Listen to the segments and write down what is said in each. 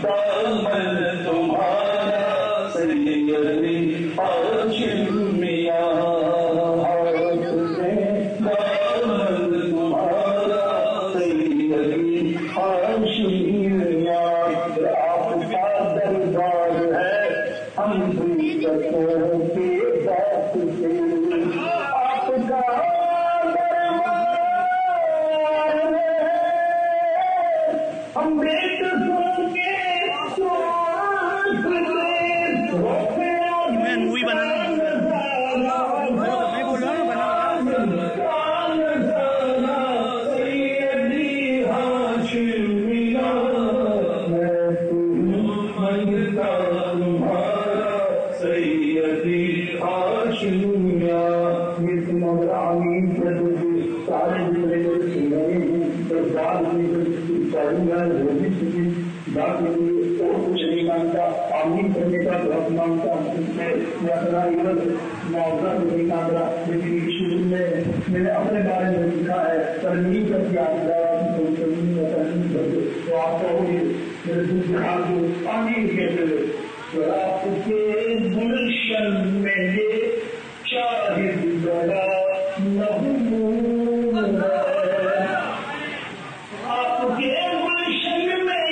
دامن تمہارا سیدی ہاشم میاں، ہاتھ میں دامن تمہارا سیدی ہاشم میاں، آپ کا دربار ہے ہم فرقتوں کے بات سے، آپ کا ہم بیٹ سن کے میں مووی بنانا میں بول رہا ہوں کچھ نہیں مانتا، آمین کرنے کا بہت مانگتا ہوں، میں اپنا معاوضہ نہیں مانگ رہا، لیکن شروع میں میں نے اپنے بارے میں لکھا ہے ترمیم کر کے آپ تو آپ کہو گے میرے دوسرے ہاتھ کو آمین کہتے ہوئے، آپ کے گلشن میں یہ شاہد بڑا محمود ہے، آپ کے گلشن میں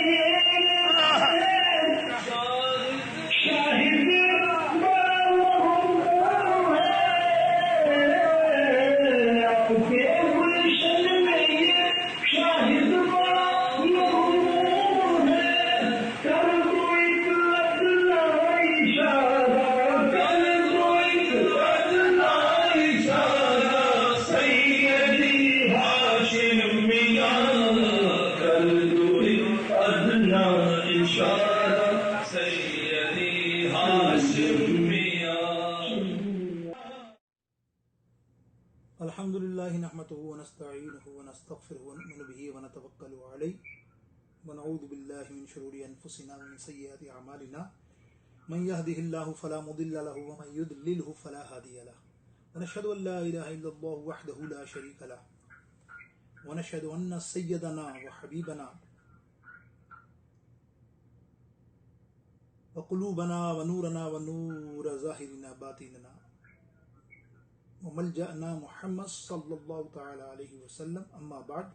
الحمد للہ نحمده ونستعینه ونستغفره ونؤمن به ونتوکل علیہ ونعوذ باللہ من شرور انفسنا ومن سیئات اعمالنا من يهده الله فلا مضل له ومن يضلله فلا هادي له ونشهد ان لا اله الا الله وحده لا شريك له ونشهد ان سيدنا وحبيبنا وقلوبنا ونورنا ونور ظاہرنا باطننا وملجأنا محمد صلی اللہ تعالی علیہ وسلم، اما بعد،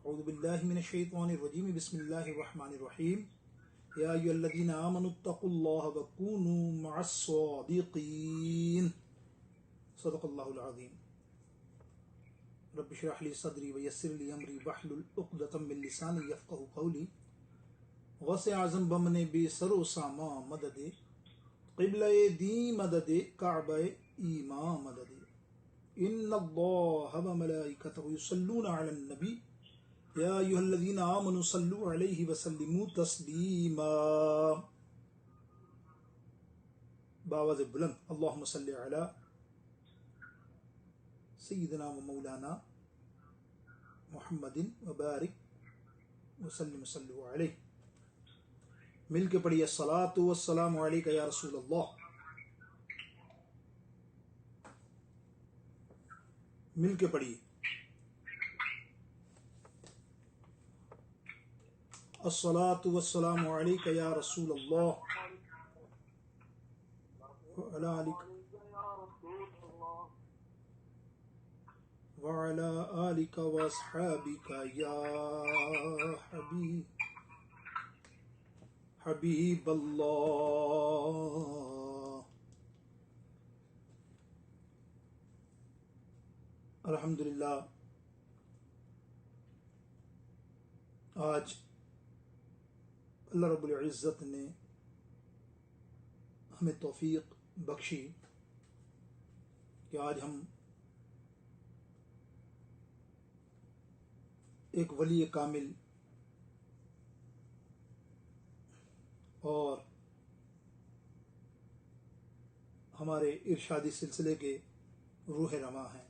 اعوذ باللہ من الشیطان الرجیم، بسم اللہ الرحمن الرحیم، یا ایھا الذین آمنوا اتقوا اللہ وکونوا مع الصادقین، صدق اللہ العظیم۔ رب اشرح لی صدری ویسر لی امری واحلل عقدۃ من لسانی یفقہوا قولی، غوث اعظم بمن بے سر و ساما مدد، قبلہ دین مدد، کعبہ ایمان مدد، ان اللہ وملائکتہ یصلون علی النبی یا ایھا الذین آمنوا صلوا علیہ وسلموا تسلیما، بآواز بلند اللہم صلی علی سیدنا و مولانا محمد وبارک وسلم صلوا علیہ۔ مل کے پڑھیے الصلاۃ والسلام علیک یا رسول اللہ، مل کے پڑھیے الصلاۃ والسلام علیک یا رسول اللہ وعلی آلک واصحابک یا حبیب اللہ۔ الحمدللہ آج اللہ رب العزت نے ہمیں توفیق بخشی کہ آج ہم ایک ولی کامل اور ہمارے ارشادی سلسلے کے روح رواں ہیں،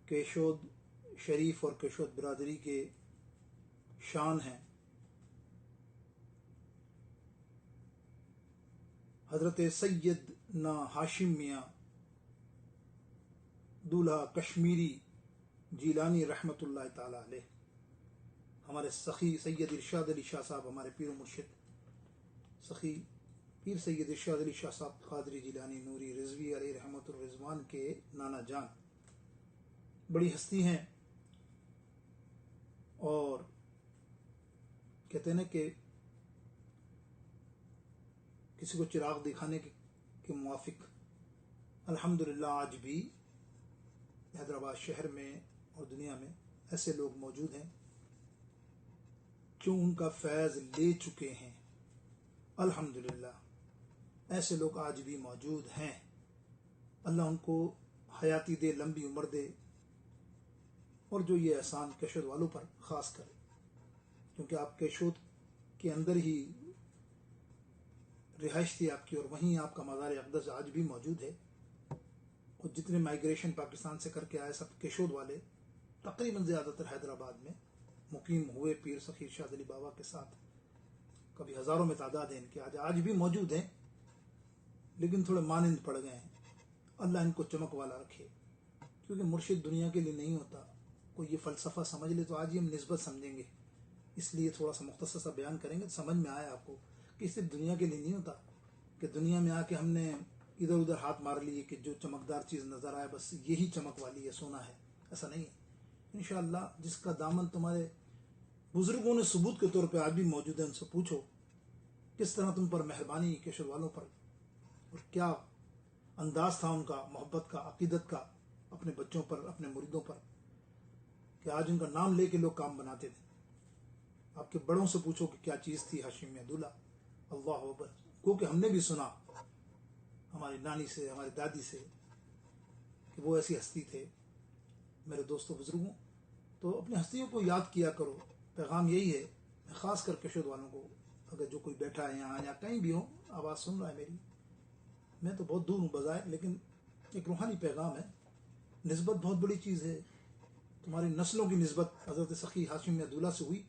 کیشود شریف اور کیشود برادری کے شان ہیں، حضرت سیدنا ہاشم میاں دولہا کشمیری جیلانی رحمۃ اللہ تعالی علیہ، ہمارے سخی سید ارشاد علی شاہ صاحب، ہمارے پیر و مرشد سخی پیر سید ارشاد علی شاہ صاحب قادری جیلانی نوری رضوی علیہ رحمت الرضوان کے نانا جان بڑی ہستی ہیں، اور کہتے ہیں نا کہ کسی کو چراغ دکھانے کے موافق الحمدللہ آج بھی حیدرآباد شہر میں اور دنیا میں ایسے لوگ موجود ہیں جو ان کا فیض لے چکے ہیں۔ الحمدللہ ایسے لوگ آج بھی موجود ہیں۔ اللہ ان کو حیاتی دے، لمبی عمر دے، اور جو یہ احسان کیشور والوں پر خاص کرے، کیونکہ آپ کیشور کے اندر ہی رہائش تھی آپ کی، اور وہیں آپ کا مزار اقدس آج بھی موجود ہے، اور جتنے مائیگریشن پاکستان سے کر کے آئے سب کیشور والے تقریباً زیادہ تر حیدرآباد میں مقیم ہوئے پیر سخی ارشاد علی بابا کے ساتھ، کبھی ہزاروں میں تعداد ہے ان کی، آج بھی موجود ہیں، لیکن تھوڑے مانند پڑ گئے ہیں۔ اللہ ان کو چمک والا رکھے، کیونکہ مرشد دنیا کے لیے نہیں ہوتا۔ کوئی یہ فلسفہ سمجھ لے تو آج ہی ہم نسبت سمجھیں گے، اس لیے تھوڑا سا مختصر سا بیان کریں گے تو سمجھ میں آئے آپ کو کہ صرف دنیا کے لیے نہیں ہوتا کہ دنیا میں آ کے ہم نے ادھر ادھر ہاتھ مار لیے کہ جو چمکدار چیز نظر آئے بس یہی چمک والی ہے، سونا ہے، ایسا نہیں ہے۔ انشاءاللہ جس کا دامن تمہارے بزرگوں نے ثبوت کے طور پہ آج بھی موجود ہے، ان سے پوچھو کس طرح تم پر مہربانی کیشور والوں پر، اور کیا انداز تھا ان کا محبت کا، عقیدت کا اپنے بچوں پر، اپنے مریدوں پر، کہ آج ان کا نام لے کے لوگ کام بناتے تھے۔ آپ کے بڑوں سے پوچھو کہ کیا چیز تھی ہاشمی عبداللہ، اللہ اکبر، کیونکہ ہم نے بھی سنا ہماری نانی سے، ہماری دادی سے کہ وہ ایسی ہستی تھے۔ میرے دوستوں بزرگوں، تو اپنی ہستیوں کو یاد کیا کرو۔ پیغام یہی ہے، خاص کر کیشور والوں کو، اگر جو کوئی بیٹھا ہے یہاں یا کہیں بھی ہو آواز سن رہا ہے میری، میں تو بہت دور ہوں بظاہر، لیکن ایک روحانی پیغام ہے۔ نسبت بہت بڑی چیز ہے، تمہاری نسلوں کی نسبت حضرت سخی ہاشمی عبداللہ سے ہوئی،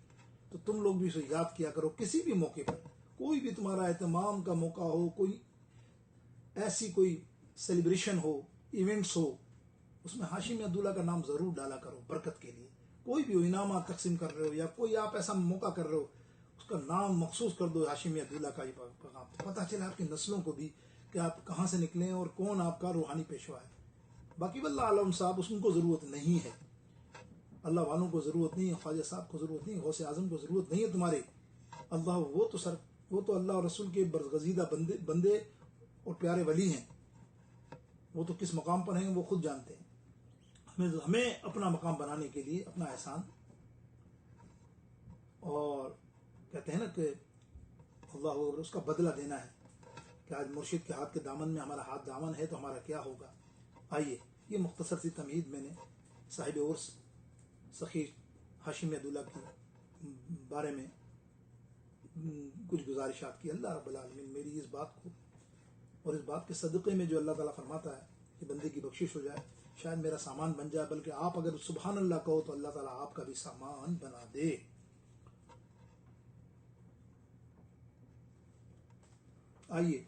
تو تم لوگ بھی اسے یاد کیا کرو۔ کسی بھی موقع پر، کوئی بھی تمہارا اہتمام کا موقع ہو، کوئی ایسی کوئی سیلیبریشن ہو، ایونٹس ہو، اس میں ہاشمی عبداللہ کا نام ضرور ڈالا کرو، برکت کے لیے۔ کوئی بھی ہو، انعامات تقسیم کر رہے ہو یا کوئی آپ ایسا موقع کر رہے ہو، اس کا نام مخصوص کر دو ہاشمی عبداللہ کا یہ پیغام، پتہ چلے آپ کی نسلوں کو بھی کہ آپ کہاں سے نکلے ہیں اور کون آپ کا روحانی پیشوا ہے۔ باقی واللہ عالم صاحب، اس کو ضرورت نہیں ہے، اللہ والوں کو ضرورت نہیں ہے، خواجہ صاحب کو ضرورت نہیں ہے، غوث اعظم کو ضرورت نہیں ہے تمہاری۔ اللہ وہ تو اللہ اور رسول کے برگزیدہ بندے اور پیارے ولی ہیں، وہ تو کس مقام پر ہیں وہ خود جانتے ہیں۔ ہمیں اپنا مقام بنانے کے لیے اپنا احسان، اور کہتے ہیں نا کہ اللہ اس کا بدلہ دینا ہے، کہ آج مرشد کے ہاتھ کے دامن میں ہمارا ہاتھ دامن ہے تو ہمارا کیا ہوگا۔ آئیے، یہ مختصر سی تمہید میں نے صاحب عرس سخی ہاشمی عبداللہ کے بارے میں کچھ گزارشات کی۔ اللہ رب العالمین میری اس بات کو اور اس بات کے صدقے میں جو اللہ تعالیٰ فرماتا ہے کہ بندے کی بخشش ہو جائے، شاید میرا سامان بن جائے، بلکہ آپ اگر سبحان اللہ کہو تو اللہ تعالیٰ آپ کا بھی سامان بنا دے۔ آئیے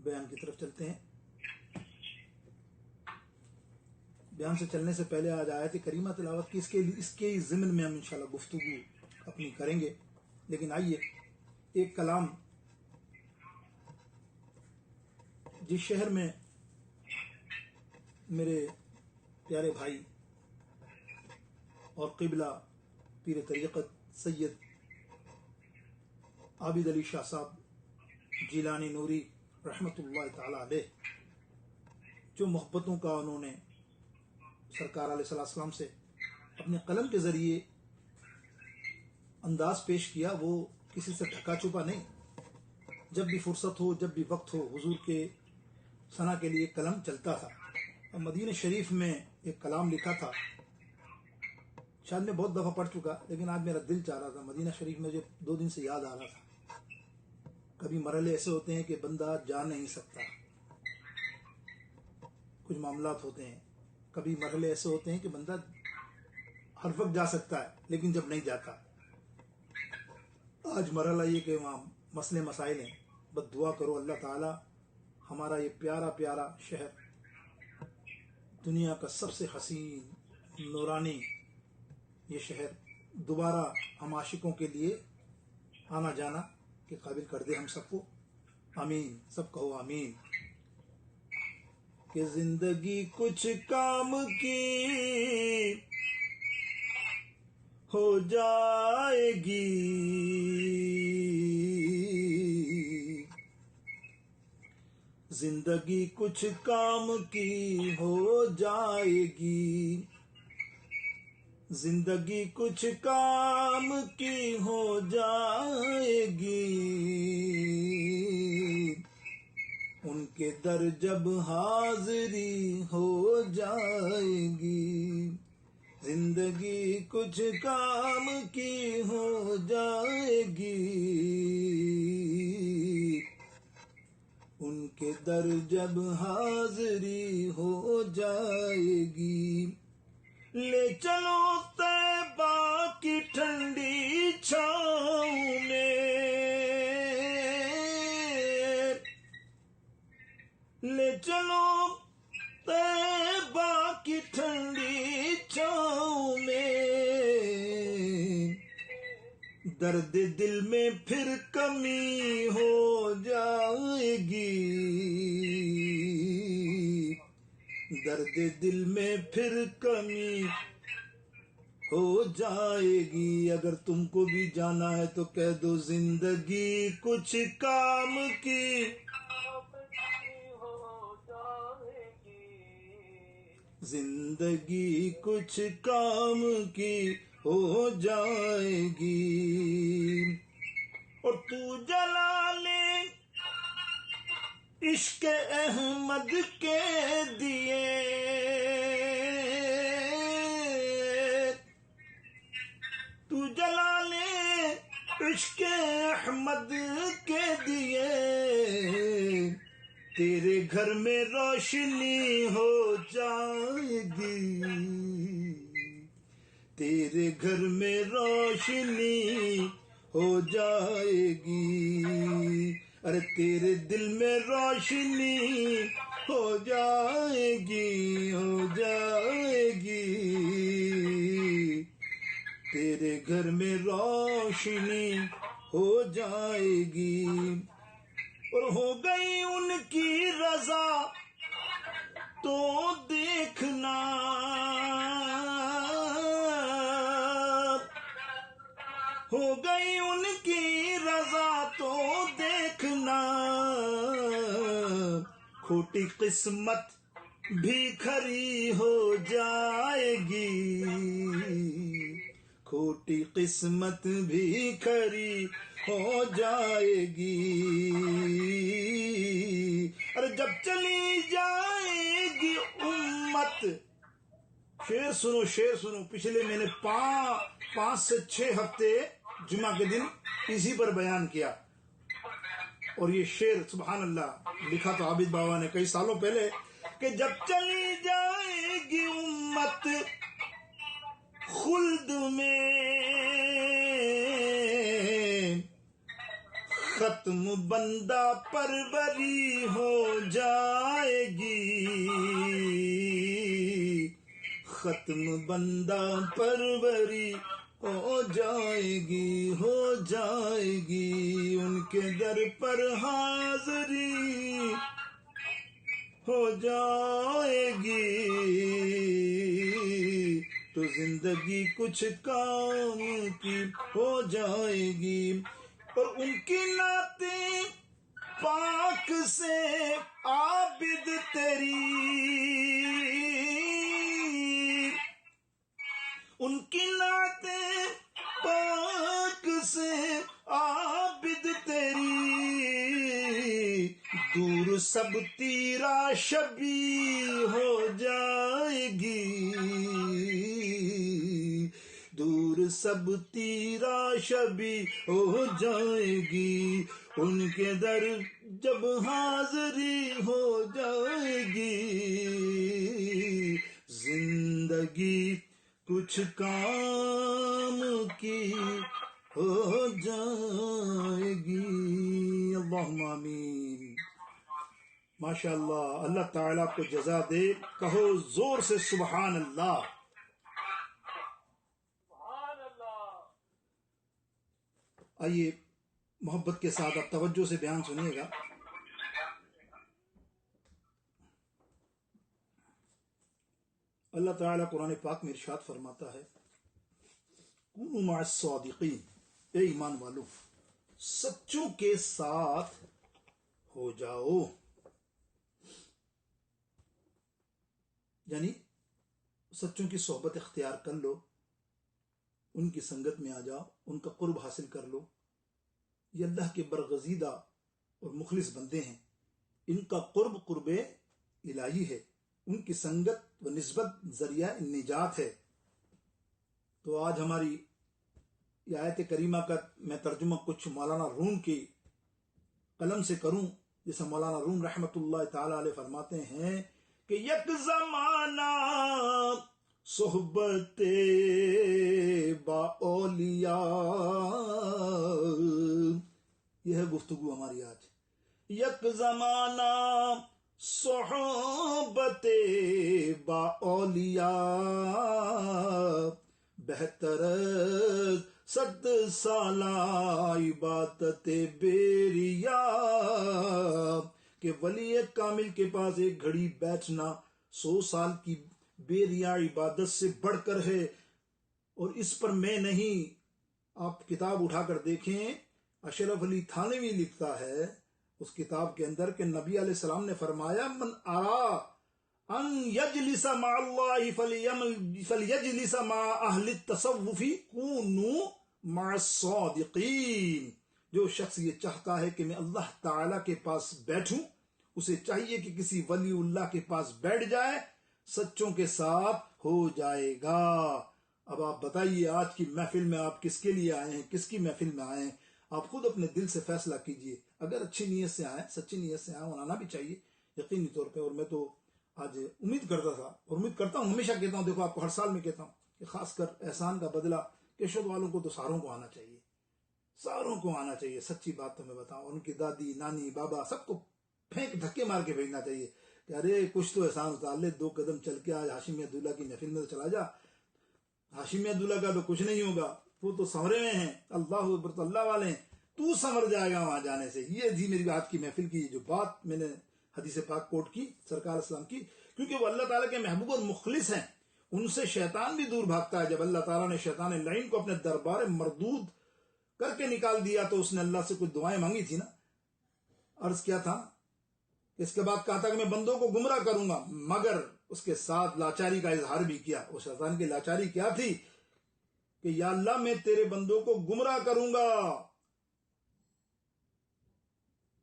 بیان کی طرف چلتے ہیں۔ بیان سے چلنے سے پہلے آج آیت کریمہ تلاوت کی، اس کے ضمن میں ہم انشاءاللہ گفتگو اپنی کریں گے، لیکن آئیے ایک کلام جس شہر میں میرے پیارے بھائی اور قبلہ پیر طریقت سید عابد علی شاہ صاحب جیلانی نوری رحمت اللہ تعالی علیہ، جو محبتوں کا انہوں نے سرکار علیہ السلام سے اپنے قلم کے ذریعے انداز پیش کیا، وہ کسی سے ڈھکا چھپا نہیں۔ جب بھی فرصت ہو، جب بھی وقت ہو، حضور کے ثنا کے لیے قلم چلتا تھا۔ اور مدینہ شریف میں ایک کلام لکھا تھا، شاید میں بہت دفعہ پڑھ چکا، لیکن آج میرا دل چاہ رہا تھا، مدینہ شریف میں جو 2 دن سے یاد آ رہا تھا۔ کبھی مرحلے ایسے ہوتے ہیں کہ بندہ جا نہیں سکتا، کچھ معاملات ہوتے ہیں، کبھی مرحلے ایسے ہوتے ہیں کہ بندہ ہر وقت جا سکتا ہے لیکن جب نہیں جاتا۔ آج مرحلہ یہ کہ وہاں مسئلے مسائل ہیں، بس دعا کرو اللہ تعالی ہمارا یہ پیارا پیارا شہر دنیا کا سب سے حسین نورانی یہ شہر دوبارہ ہم عاشقوں کے لیے آنا جانا کے قابل کر دے ہم سب کو، آمین، سب کہو آمین۔ کہ زندگی کچھ کام کی ہو جائے گی، زندگی کچھ کام کی ہو جائے گی، زندگی کچھ کام کی ہو جائے گی، ان کے در جب حاضری ہو جائے گی، زندگی کچھ کام کی ہو جائے گی، ان کے در جب حاضری ہو جائے گی، لے چلو طیبہ کی ٹھنڈی چھاؤں میں، لے چلو طیبہ کی ٹھنڈی چھاؤں میں، درد دل میں پھر کمی ہو جائے گی، درد دل میں پھر کمی ہو جائے گی۔ اگر تم کو بھی جانا ہے تو کہہ دو زندگی کچھ کام کی ہو جائے گی، زندگی کچھ کام کی ہو جائے گی، اور تو جلال عشق احمد کے دیے، تو جلال عشق احمد کے دیے، تیرے گھر میں روشنی ہو جائے گی، تیرے گھر میں روشنی ہو جائے گی، ارے تیرے دل میں روشنی ہو جائے گی، ہو جائے گی، تیرے گھر میں روشنی ہو جائے گی، اور ہو گئی ان کی رضا تو دیکھنا، ہو گئی ان کی رضا تو دیکھنا، کھوٹی قسمت بھی کھری ہو جائے گی، کھوٹی قسمت بھی کھری ہو جائے گی، اور جب چلی جائے گی امت، شعر سنو شعر سنو، پچھلے میں نے 5 سے 6 ہفتے جمعہ کے دن اسی پر بیان کیا، اور یہ شعر سبحان اللہ لکھا تو عابد بابا نے کئی سالوں پہلے، کہ جب چلی جائے گی امت خلد میں، ختم بندہ پروری ہو جائے گی، ختم بندہ پروری ہو جائے گی، ہو جائے گی، ان کے در پر حاضری ہو جائے گی، تو زندگی کچھ کام کی ہو جائے گی، اور ان کی نعتیں پاک سے عابد تیری، ان کی نعتیں پاک سے عابد تیری، دور سب تیرا شبی ہو جائے گی، دور سب تیرا شبی ہو جائے گی، ان کے در جب حاضری ہو جائے گی، زندگی کچھ کام کی ہو جائے گی، اللہم آمین۔ ماشاء اللہ، اللہ تعالیٰ آپ کو جزا دے، کہو زور سے سبحان اللہ۔ آئیے محبت کے ساتھ آپ توجہ سے بیان سنیے گا۔ اللہ تعالیٰ قرآن پاک میں ارشاد فرماتا ہے، کونوا مع الصادقین، اے ایمان والو سچوں کے ساتھ ہو جاؤ، یعنی سچوں کی صحبت اختیار کر لو، ان کی سنگت میں آ جاؤ، ان کا قرب حاصل کر لو۔ یہ اللہ کے برگزیدہ اور مخلص بندے ہیں، ان کا قرب الہی ہے، ان کی سنگت و نسبت ذریعہ نجات ہے۔ تو آج ہماری یہ آیت کریمہ کا میں ترجمہ کچھ مولانا روم کی قلم سے کروں، جیسے مولانا روم رحمۃ اللہ تعالی علیہ فرماتے ہیں کہ یک زمانہ صحبت با اولیاء، یہ ہے گفتگو ہماری آج۔ یک زمانہ صحبت با اولیاء، بہتر صد سالہ عبادت بیریا، کہ ولی کامل کے پاس ایک گھڑی بیٹھنا 100 سال کی بیریا عبادت سے بڑھ کر ہے۔ اور اس پر میں نہیں، آپ کتاب اٹھا کر دیکھیں، اشرف علی تھانوی لکھتا ہے اس کتاب کے اندر کہ نبی علیہ السلام نے فرمایا، من ارا ان یجلس مع اللہ فلیجلس مع اہل التصوف کونوا مع الصادقین، جو شخص یہ چاہتا ہے کہ میں اللہ تعالی کے پاس بیٹھوں، اسے چاہیے کہ کسی ولی اللہ کے پاس بیٹھ جائے، سچوں کے ساتھ ہو جائے گا۔ اب آپ بتائیے آج کی محفل میں آپ کس کے لیے آئے ہیں، کس کی محفل میں آئے ہیں؟ آپ خود اپنے دل سے فیصلہ کیجئے۔ اگر اچھی نیت سے آئیں، سچی نیت سے آئیں، اور آنا بھی چاہیے یقینی طور پہ۔ اور میں تو آج امید کرتا تھا اور امید کرتا ہوں، ہمیشہ کہتا ہوں، دیکھو آپ کو ہر سال میں کہتا ہوں کہ خاص کر احسان کا بدلہ کیشور والوں کو تو ساروں کو آنا چاہیے، ساروں کو آنا چاہیے۔ سچی بات تو میں بتاؤں، ان کی دادی نانی بابا سب کو پھینک دھکے مار کے بھیجنا چاہیے کہ ارے کچھ تو احسان اتار لے، 2 قدم چل کے آج ہاشمی عبداللہ کی محفل میں تو چلا جا۔ ہاشمی عبداللہ کا تو کچھ نہیں ہوگا، وہ تو سنورے میں ہیں، اللہ اکبر، تو اللہ والے ہیں، تو سنور جائے گا وہاں جانے سے۔ یہ تھی میری آج کی محفل کی جو بات میں نے حدیث پاک کوٹ کی سرکار اسلام کی، کیونکہ وہ اللہ تعالیٰ کے محبوب اور مخلص ہیں، ان سے شیطان بھی دور بھاگتا ہے۔ جب اللہ تعالیٰ نے شیطان لعین کو اپنے دربار مردود کر کے نکال دیا تو اس نے اللہ سے کچھ دعائیں مانگی تھی نا، عرض کیا تھا، اس کے بعد کہا تھا کہ میں بندوں کو گمراہ کروں گا، مگر اس کے ساتھ لاچاری کا اظہار بھی کیا۔ اس شیطان کی لاچاری کیا تھی کہ یا اللہ میں تیرے بندوں کو گمراہ کروں گا،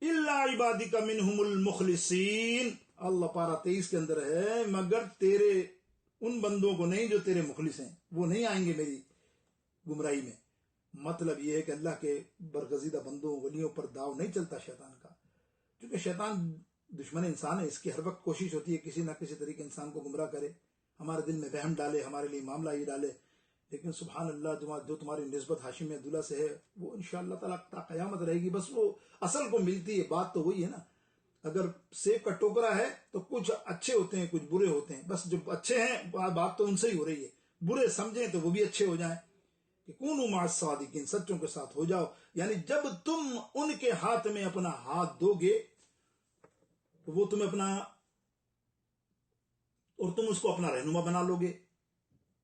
الا عبادک منہم المخلصین، اللہ پارہ 23 کے اندر ہے، مگر تیرے ان بندوں کو نہیں جو تیرے مخلص ہیں، وہ نہیں آئیں گے میری گمراہی میں۔ مطلب یہ ہے کہ اللہ کے برگزیدہ بندوں ولیوں پر داؤ نہیں چلتا شیطان کا، کیونکہ شیطان دشمن انسان ہے، اس کی ہر وقت کوشش ہوتی ہے کسی نہ کسی طریقے انسان کو گمراہ کرے، ہمارے دل میں وہم ڈالے، ہمارے لیے معاملہ یہ ڈالے۔ لیکن سبحان اللہ، جو تمہاری نسبت ہاشمی عبداللہ سے ہے وہ انشاءاللہ تعالیٰ تا قیامت رہے گی، بس وہ اصل کو ملتی ہے۔ بات تو وہی ہے نا، اگر سیب کا ٹوکرا ہے تو کچھ اچھے ہوتے ہیں کچھ برے ہوتے ہیں، بس جو اچھے ہیں بات تو ان سے ہی ہو رہی ہے، برے سمجھیں تو وہ بھی اچھے ہو جائیں۔ کہ کونوا مع الصادقین، سچوں کے ساتھ ہو جاؤ، یعنی جب تم ان کے ہاتھ میں اپنا ہاتھ دو گے تو وہ تمہیں اپنا، اور تم اس کو اپنا رہنما بنا لو گے،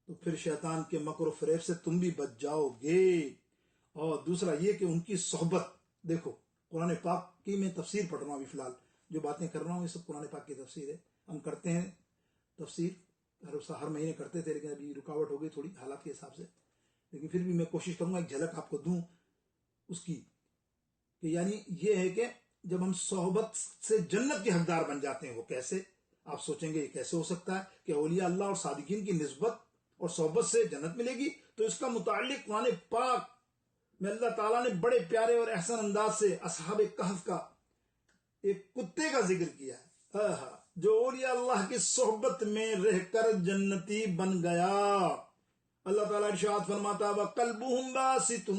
تو پھر شیطان کے مکر و فریب سے تم بھی بچ جاؤ گے۔ اور دوسرا یہ کہ ان کی صحبت، دیکھو قرآن پاک کی میں تفسیر پڑھ رہا ہوں، ابھی فی الحال جو باتیں کر رہا ہوں یہ سب قرآن پاک کی تفسیر ہے۔ ہم کرتے ہیں تفسیر ہر مہینے کرتے تھے، لیکن ابھی رکاوٹ ہو گئی تھوڑی حالات کے حساب سے، لیکن پھر بھی میں کوشش کروں گا ایک جھلک آپ کو دوں اس کی، کہ یعنی یہ ہے کہ جب ہم صحبت سے جنت کے حقدار بن جاتے ہیں، وہ کیسے؟ آپ سوچیں گے یہ کیسے ہو سکتا ہے کہ اولیاء اللہ اور صادقین کی نسبت اور صحبت سے جنت ملے گی؟ تو اس کا متعلق قرآن پاک میں اللہ تعالیٰ نے بڑے پیارے اور احسن انداز سے اصحاب کہف کا ایک کتے کا ذکر کیا ہے، جو اولیاء اللہ کی صحبت میں رہ کر جنتی بن گیا۔ اللہ تعالیٰ ارشاد فرماتا ہے وَقَلْبُهُمْ بَاسِطٌ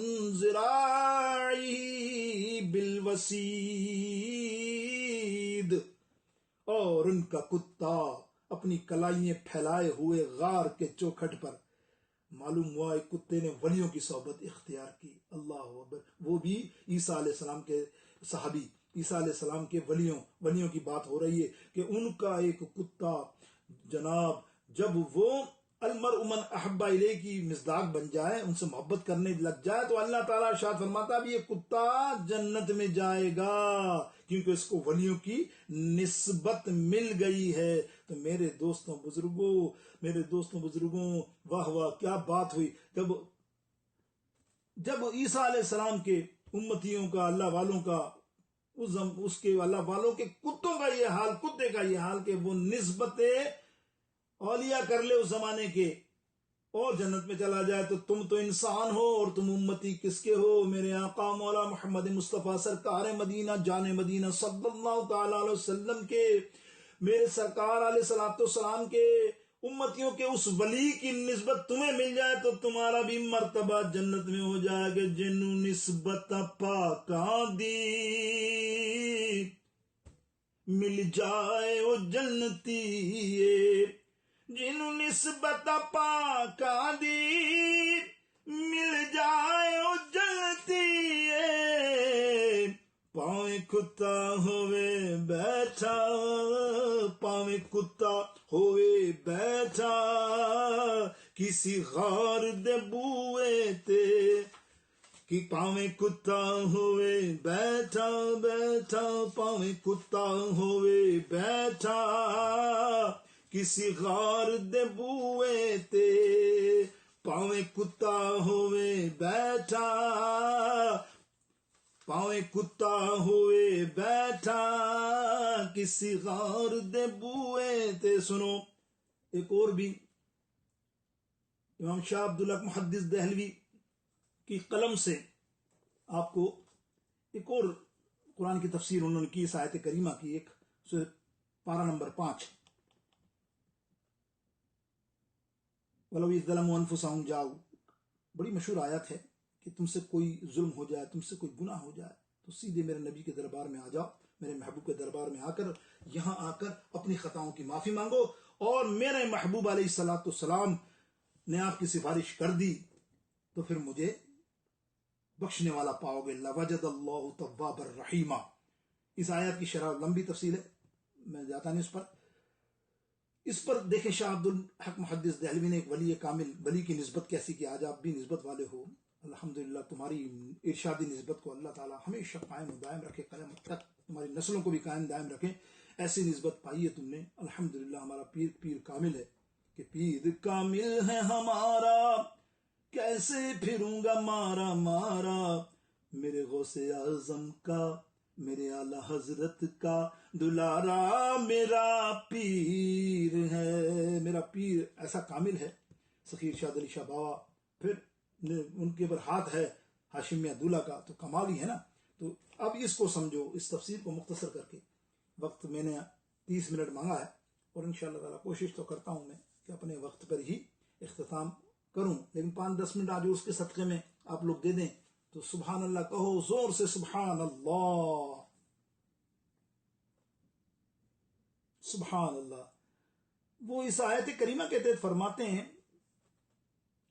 ذِرَاعِهِ بِالْوَسِيدِ، اور ان کا کتا اپنی کلائیں پھیلائے ہوئے غار کے چوکھٹ پر. معلوم ہوا ایک کتے نے ولیوں کی صحبت اختیار کی. اللہ اکبر. وہ بھی عیسیٰ علیہ السلام کے صحابی، عیسیٰ علیہ السلام کے ولیوں کی بات ہو رہی ہے کہ ان کا ایک کتا جناب جب وہ المرء من احب الیہ کی مصداق بن جائے، ان سے محبت کرنے لگ جائے، تو اللہ تعالیٰ ارشاد فرماتا ہے یہ کتا جنت میں جائے گا، کیونکہ اس کو ولیوں کی نسبت مل گئی ہے. تو میرے دوستوں بزرگوں واہ واہ کیا بات ہوئی. جب عیسیٰ علیہ السلام کے امتیوں کا، اللہ والوں کا، اس کے اللہ والوں کے کتوں کا یہ حال، کتے کا یہ حال کہ وہ نسبت اولیاء کر لے اس زمانے کے اور جنت میں چلا جائے، تو تم تو انسان ہو اور تم امتی کس کے ہو؟ میرے آقا مولا محمد مصطفیٰ سرکار مدینہ جان مدینہ صلی اللہ تعالی علیہ وسلم کے، میرے سرکار علیہ الصلوۃ والسلام کے امتیوں کے اس ولی کی نسبت تمہیں مل جائے تو تمہارا بھی مرتبہ جنت میں ہو جائے گا. جنوں نسبت پاکاں دی مل جائے او جنتی، جنوں نسبت پاکاں دی مل جائے او جنتی. پاویں کتا ہوئے بیٹھا، پاویں کتا ہوئے بیٹھا کسی غار دے بوئے تے، کہ پاویں کتا ہوئے بیٹھا پاویں کتا ہوئے بیٹھا کسی غار دے بوئے تے، پاویں کتا ہوئے بیٹھا پاویں کتا ہوئے بیٹھا کسی غار دے بوئے تے. سنو ایک اور بھی امام شاہ عبدالحق محدث دہلوی کی قلم سے آپ کو ایک اور قرآن کی تفسیر انہوں نے کی اس آیت کریمہ کی. ایک پارہ نمبر 5 وَلَوْ إِذْ ظَلَمُوا أَنفُسَهُمْ جَاءُوا، بڑی مشہور آیت ہے کہ تم سے کوئی ظلم ہو جائے، تم سے کوئی گناہ ہو جائے تو سیدھے میرے نبی کے دربار میں آ جاؤ، میرے محبوب کے دربار میں یہاں آ کر اپنی خطاؤں کی معافی مانگو، اور میرے محبوب علیہ الصلوۃ والسلام نے آپ کی سفارش کر دی تو پھر مجھے بخشنے والا پاؤ گے. لَوَجَدَ اللَّهُ تَوَّابًا رَحِيمًا. اس آیت کی شرح لمبی تفصیل ہے، میں جاتا نہیں اس پر دیکھیں شاہ عبدالحق محدث دہلوی نے ایک ولی کامل، ولی کی نسبت کیسی کہ آج آپ بھی نسبت والے ہو. الحمدللہ تمہاری ارشادی نسبت کو اللہ تعالیٰ ہمیشہ قائم و دائم رکھے، قیامت تک تمہاری نسلوں کو بھی قائم دائم رکھے. ایسی نسبت پائی ہے تم نے، الحمدللہ. ہمارا پیر کامل ہے کہ پیر کامل ہے ہمارا، کیسے پھروں گا مارا مارا، میرے غوث اعظم کا، میرے اعلی حضرت کا دلارا میرا پیر ہے. میرا پیر ایسا کامل ہے سخیر شاہ علی شاہ بابا، پھر ان کے اوپر ہاتھ ہے ہاشمیہ دولہ کا، تو کمال ہی ہے نا. تو اب اس کو سمجھو، اس تفسیر کو مختصر کر کے. وقت میں نے 30 منٹ مانگا ہے اور انشاءاللہ تعالی کوشش تو کرتا ہوں میں کہ اپنے وقت پر ہی اختتام کروں، لیکن 5-10 منٹ آج اس کے صدقے میں آپ لوگ دے دیں تو سبحان اللہ کہو زور سے، سبحان اللہ سبحان اللہ. وہ اس آیت کریمہ کے تحت فرماتے ہیں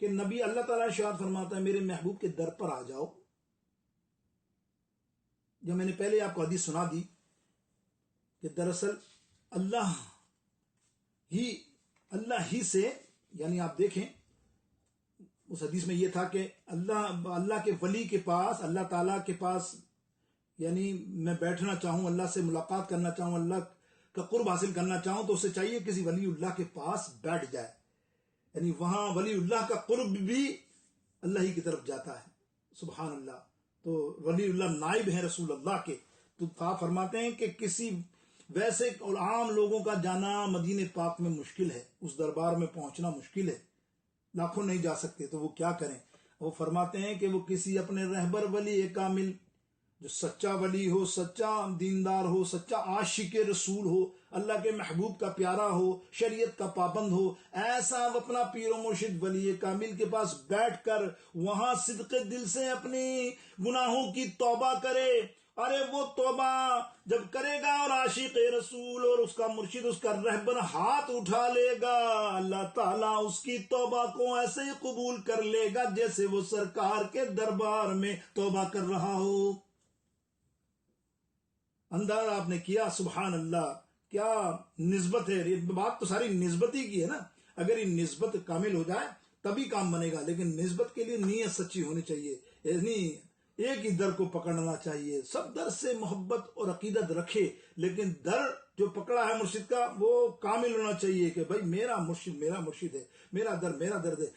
کہ نبی اللہ تعالیٰ ارشاد فرماتا ہے میرے محبوب کے در پر آ جاؤ. جب میں نے پہلے آپ کو حدیث سنا دی کہ دراصل اللہ ہی سے، یعنی آپ دیکھیں اس حدیث میں یہ تھا کہ اللہ کے ولی کے پاس، اللہ تعالیٰ کے پاس، یعنی میں بیٹھنا چاہوں، اللہ سے ملاقات کرنا چاہوں، اللہ کا قرب حاصل کرنا چاہوں تو اسے چاہیے کسی ولی اللہ کے پاس بیٹھ جائے. یعنی وہاں ولی اللہ کا قرب بھی اللہ ہی کی طرف جاتا ہے. سبحان اللہ. تو ولی اللہ نائب ہیں رسول اللہ کے. تو آپ فرماتے ہیں کہ کسی ویسے اور عام لوگوں کا جانا مدینہ پاک میں مشکل ہے، اس دربار میں پہنچنا مشکل ہے، لاکھوں نہیں جا سکتے، تو وہ کیا کریں؟ وہ فرماتے ہیں کہ وہ کسی اپنے رہبر ولی کامل جو سچا ولی ہو، سچا دیندار ہو، سچا عاشق رسول ہو، اللہ کے محبوب کا پیارا ہو، شریعت کا پابند ہو، ایسا اپنا پیر و مرشد ولی کامل کے پاس بیٹھ کر وہاں صدق دل سے اپنی گناہوں کی توبہ کرے ارے وہ توبہ جب کرے گا اور عاشق رسول اور اس کا مرشد اس کا رہبر ہاتھ اٹھا لے گا، اللہ تعالیٰ اس کی توبہ کو ایسے ہی قبول کر لے گا جیسے وہ سرکار کے دربار میں توبہ کر رہا ہو۔ اندازہ آپ نے کیا، سبحان اللہ، کیا نسبت ہے۔ بات تو ساری نسبتی کی ہے نا، اگر یہ نسبت کامل ہو جائے تبھی کام بنے گا، لیکن نسبت کے لیے نیت سچی ہونی چاہیے، یعنی ایک ہی در کو پکڑنا چاہیے۔ سب در سے محبت اور عقیدت رکھے، لیکن در جو پکڑا ہے مرشد کا وہ کامل ہونا چاہیے کہ بھائی میرا مرشد ہے، میرا درد ہے۔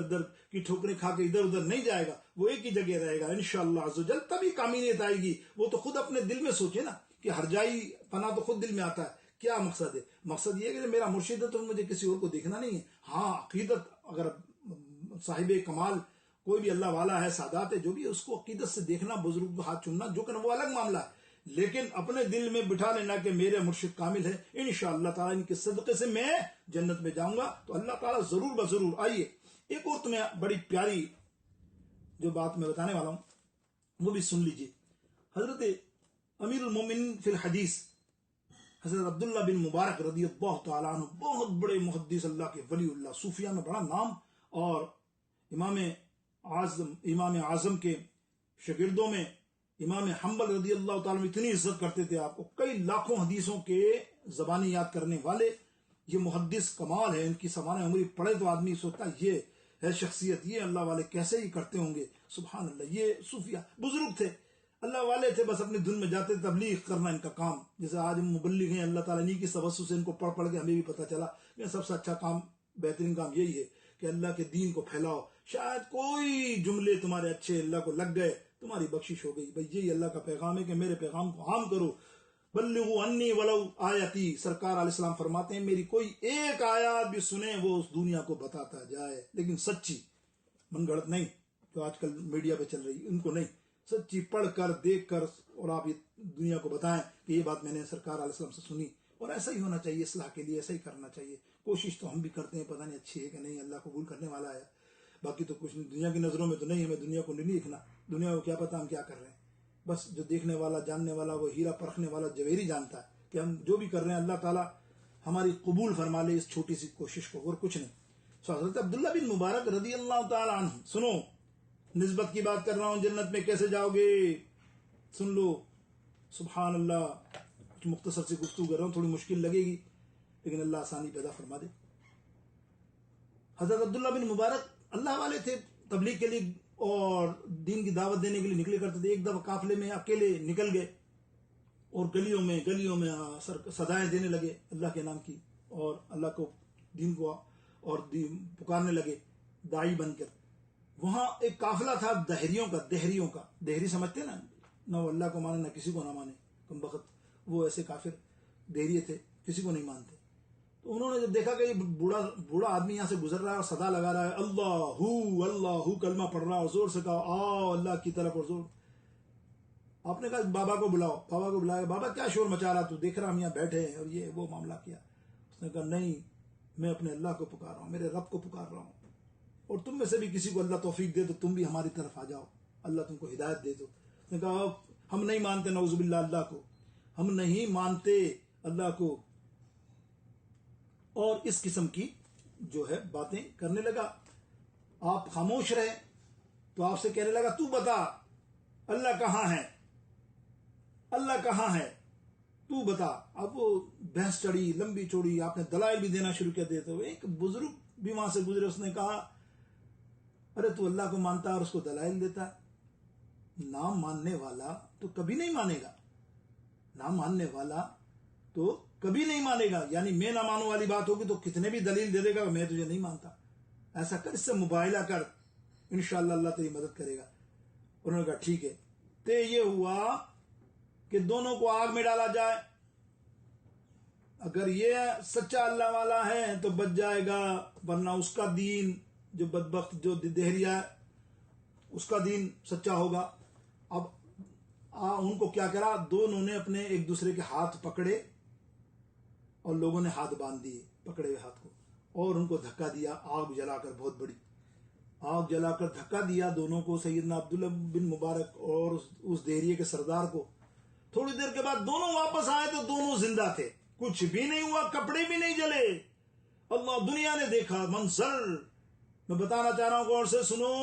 در کی ٹھوکریں کھا کے ادھر ادھر نہیں جائے گا، وہ ایک ہی جگہ رہے گا انشاءاللہ عز و جل، تبھی کامیابی آئے گی۔ وہ تو خود اپنے دل میں سوچے نا کہ ہر جائی پناہ تو خود دل میں آتا ہے۔ کیا مقصد ہے؟ مقصد یہ ہے کہ میرا مرشد ہے تو مجھے کسی اور کو دیکھنا نہیں ہے۔ ہاں عقیدت، اگر صاحب کمال کوئی بھی اللہ والا ہے، سادات ہے، جو بھی ہے، اس کو عقیدت سے دیکھنا، بزرگ کو ہاتھ چومنا جو کرنا وہ الگ معاملہ ہے، لیکن اپنے دل میں بٹھا لینا کہ میرے مرشد کامل ہے، انشاءاللہ تعالیٰ ان کے صدقے سے میں جنت میں جاؤں گا، تو اللہ تعالیٰ ضرور بضرور۔ آئیے ایک اور تمہیں بڑی پیاری جو بات میں بتانے والا ہوں وہ بھی سن لیجیے۔ حضرت امیر المومنین فی الحدیث حضرت عبداللہ بن مبارک رضی اللہ تعالیٰ عنہ، بہت بڑے محدث، اللہ کے ولی اللہ، صوفیہ میں بڑا نام، اور امام اعظم کے شاگردوں میں امام حنبل رضی اللہ تعالیٰ عنہ اتنی عزت کرتے تھے آپ کو، کئی لاکھوں حدیثوں کے زبانی یاد کرنے والے یہ محدث کمال ہے۔ ان کی سوانح عمری پڑھے تو آدمی سوچتا یہ ہے شخصیت، یہ اللہ والے کیسے ہی کرتے ہوں گے، سبحان اللہ۔ یہ صوفیہ بزرگ تھے، اللہ والے تھے، بس اپنی دھن میں جاتے، تبلیغ کرنا ان کا کام۔ جیسے آج ہم مبلغ ہیں، اللہ تعالیٰ کی توسط سے ان کو پڑھ کے ہمیں بھی پتہ چلا کہ سب سے اچھا کام، بہترین کام یہی ہے کہ اللہ کے دین کو پھیلاؤ۔ شاید کوئی جملے تمہارے اچھے اللہ کو لگ گئے، تمہاری بخشش ہو گئی۔ بھئی یہی اللہ کا پیغام ہے کہ میرے پیغام کو عام کرو، بلغوا انی ولو آیتی۔ سرکار علیہ السلام فرماتے ہیں میری کوئی ایک آیات بھی سنے وہ اس دنیا کو بتاتا جائے، لیکن سچی، من گھڑت نہیں جو آج کل میڈیا پہ چل رہی، ان کو نہیں، سچی پڑھ کر دیکھ کر، اور آپ یہ دنیا کو بتائیں کہ یہ بات میں نے سرکار علیہ السلام سے سنی۔ اور ایسا ہی ہونا چاہیے، اصلاح کے لیے ایسا ہی کرنا چاہیے۔ کوشش تو ہم بھی کرتے ہیں، پتہ نہیں اچھی ہے کہ نہیں، اللہ قبول کرنے والا ہے، باقی تو کچھ نہیں، دنیا کی نظروں میں تو نہیں، ہمیں دنیا کو نہیں دیکھنا، دنیا کو کیا پتہ ہم کیا کر رہے ہیں۔ بس جو دیکھنے والا، جاننے والا، وہ ہیرا پرکھنے والا جوہری جانتا ہے کہ ہم جو بھی کر رہے ہیں اللہ تعالیٰ ہماری قبول فرما لے اس چھوٹی سی کوشش کو، اور کچھ نہیں۔ حضرت عبداللہ بن مبارک رضی اللہ تعالیٰ عنہ، سنو نسبت کی بات کر رہا ہوں، جنت میں کیسے جاؤ گے سن لو، سبحان اللہ۔ کچھ مختصر سی گفتگو کر رہا ہوں، تھوڑی مشکل لگے گی لیکن اللہ آسانی پیدا فرما دے۔ حضرت عبداللہ بن مبارک اللہ والے تھے، تبلیغ کے لیے اور دین کی دعوت دینے کے لیے نکلے کرتے تھے۔ ایک دفعہ قافلے میں اکیلے نکل گئے اور گلیوں میں صدائیں دینے لگے اللہ کے نام کی، اور اللہ کو، دین کو اور دین پکارنے لگے داعی بن کر۔ وہاں ایک قافلہ تھا دہریوں کا، دہری سمجھتے نا، نہ وہ اللہ کو مانے نہ کسی کو نہ مانے، کم بخت وہ ایسے کافر دہریے تھے، کسی کو نہیں مانتے۔ تو انہوں نے جب دیکھا کہ یہ بوڑھا آدمی یہاں سے گزر رہا ہے اور صدا لگا رہا ہے، اللہ کلمہ پڑھ رہا ہے، زور سے کہا آؤ اللہ کی طرف، اور زور۔ آپ نے کہا بابا کو بلاؤ، بابا کو بلایا، بابا کیا شور مچا رہا، تو دیکھ رہا ہم یہاں بیٹھے ہیں، اور یہ وہ معاملہ کیا۔ اس نے کہا نہیں، میں اپنے اللہ کو پکار رہا ہوں، میرے رب کو پکار رہا ہوں، اور تم میں سے بھی کسی کو اللہ توفیق دے تو تم بھی ہماری طرف آ جاؤ، اللہ تم کو ہدایت دے دو۔ اس نے کہا ہم نہیں مانتے نعوذ باللہ اللہ کو، ہم نہیں مانتے اللہ کو، اور اس قسم کی جو ہے باتیں کرنے لگا۔ آپ خاموش رہے تو آپ سے کہنے لگا تو بتا اللہ کہاں ہے، اللہ کہاں ہے، تو بتا۔ اب وہ بحث چڑھی لمبی چوڑی، آپ نے دلائل بھی دینا شروع کر دیے۔ تو ایک بزرگ بھی وہاں سے گزرے، اس نے کہا ارے تو اللہ کو مانتا اور اس کو دلائل دیتا، نہ ماننے والا تو کبھی نہیں مانے گا، نہ ماننے والا تو کبھی نہیں مانے گا، یعنی میں نہ مانوں والی بات ہوگی تو کتنے بھی دلیل دے دے گا میں تجھے نہیں مانتا، ایسا کر، اس سے مباہلہ کر، انشاءاللہ اللہ تیری مدد کرے گا۔ انہوں نے کہا ٹھیک ہے۔ تو یہ ہوا کہ دونوں کو آگ میں ڈالا جائے، اگر یہ سچا اللہ والا ہے تو بچ جائے گا، ورنہ اس کا دین، جو بدبخت جو دہریا ہے اس کا دین سچا ہوگا۔ اب ان کو کیا کرا، دونوں نے اپنے ایک دوسرے کے ہاتھ پکڑے اور لوگوں نے ہاتھ باندھ دیے پکڑے ہوئے ہاتھ کو، اور ان کو دھکا دیا آگ جلا کر بہت بڑی۔ آگ جلا کر دھکا دیا دونوں کو، سیدنا عبداللہ بن مبارک اور اس دیریے کے سردار کو. تھوڑی دیر کے بعد دونوں واپس آئے تو دونوں زندہ تھے، کچھ بھی نہیں ہوا، کپڑے بھی نہیں جلے. اللہ، دنیا نے دیکھا منظر. میں بتانا چاہ رہا ہوں، غور سے سنو.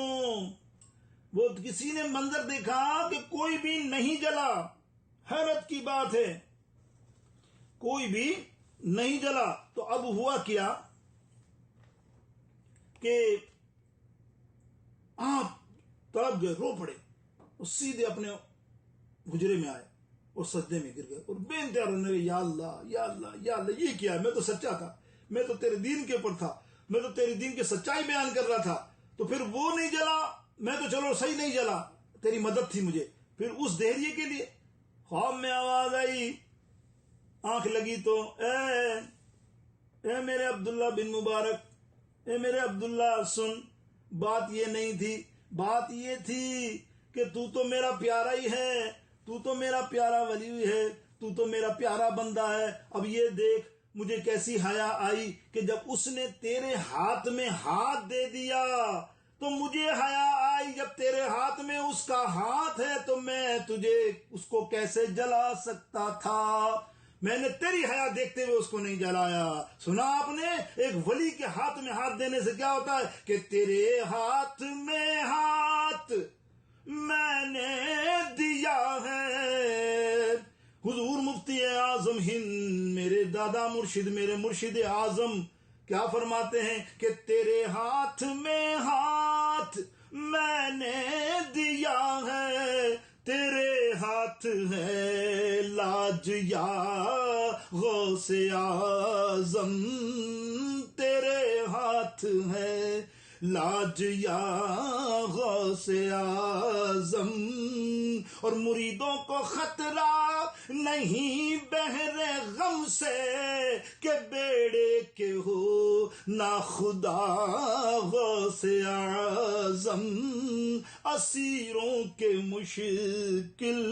وہ کسی نے منظر دیکھا کہ کوئی بھی نہیں جلا. حیرت کی بات ہے، کوئی بھی نہیں جلا. تو اب ہوا کیا کہ آپ تڑپ گئے، رو پڑے اور سیدھے اپنے حجرے میں آئے اور سجدے میں گر گئے اور بے انتہا رونے لگے، یا اللہ یا اللہ یا اللہ، یہ کیا ہے؟ میں تو سچا تھا، میں تو تیرے دین کے اوپر تھا، میں تو تیرے دین کی سچائی بیان کر رہا تھا. تو پھر وہ نہیں جلا، میں تو چلو صحیح نہیں جلا، تیری مدد تھی مجھے. پھر اس دیریے کے لیے خواب میں آواز آئی، آنکھ لگی تو اے میرے عبداللہ بن مبارک، اے میرے عبداللہ سن، بات یہ نہیں تھی، بات یہ تھی کہ تو میرا پیارا ہی ہے، تو میرا پیارا ولی ہے، تو میرا پیارا بندہ ہے. اب یہ دیکھ مجھے کیسی حیا آئی کہ جب اس نے تیرے ہاتھ میں ہاتھ دے دیا تو مجھے حیا آئی، جب تیرے ہاتھ میں اس کا ہاتھ ہے تو میں تجھے اس کو کیسے جلا سکتا تھا؟ میں نے تیری حیا دیکھتے ہوئے اس کو نہیں جلایا. سنا آپ نے، ایک ولی کے ہاتھ میں ہاتھ دینے سے کیا ہوتا ہے کہ تیرے ہاتھ میں ہاتھ میں نے دیا ہے. حضور مفتی اعظم ہند، میرے دادا مرشد، میرے مرشد اعظم کیا فرماتے ہیں کہ تیرے ہاتھ میں ہاتھ میں نے دیا ہے، تیرے ہاتھ ہے لاج یا غوث اعظم، تیرے ہاتھ ہے لاج یا غوث اعظم. اور مریدوں کو خطرہ نہیں بحر غم سے کہ بیڑے کے ہو نا خدا غوث اعظم. اسیروں کے مشکل،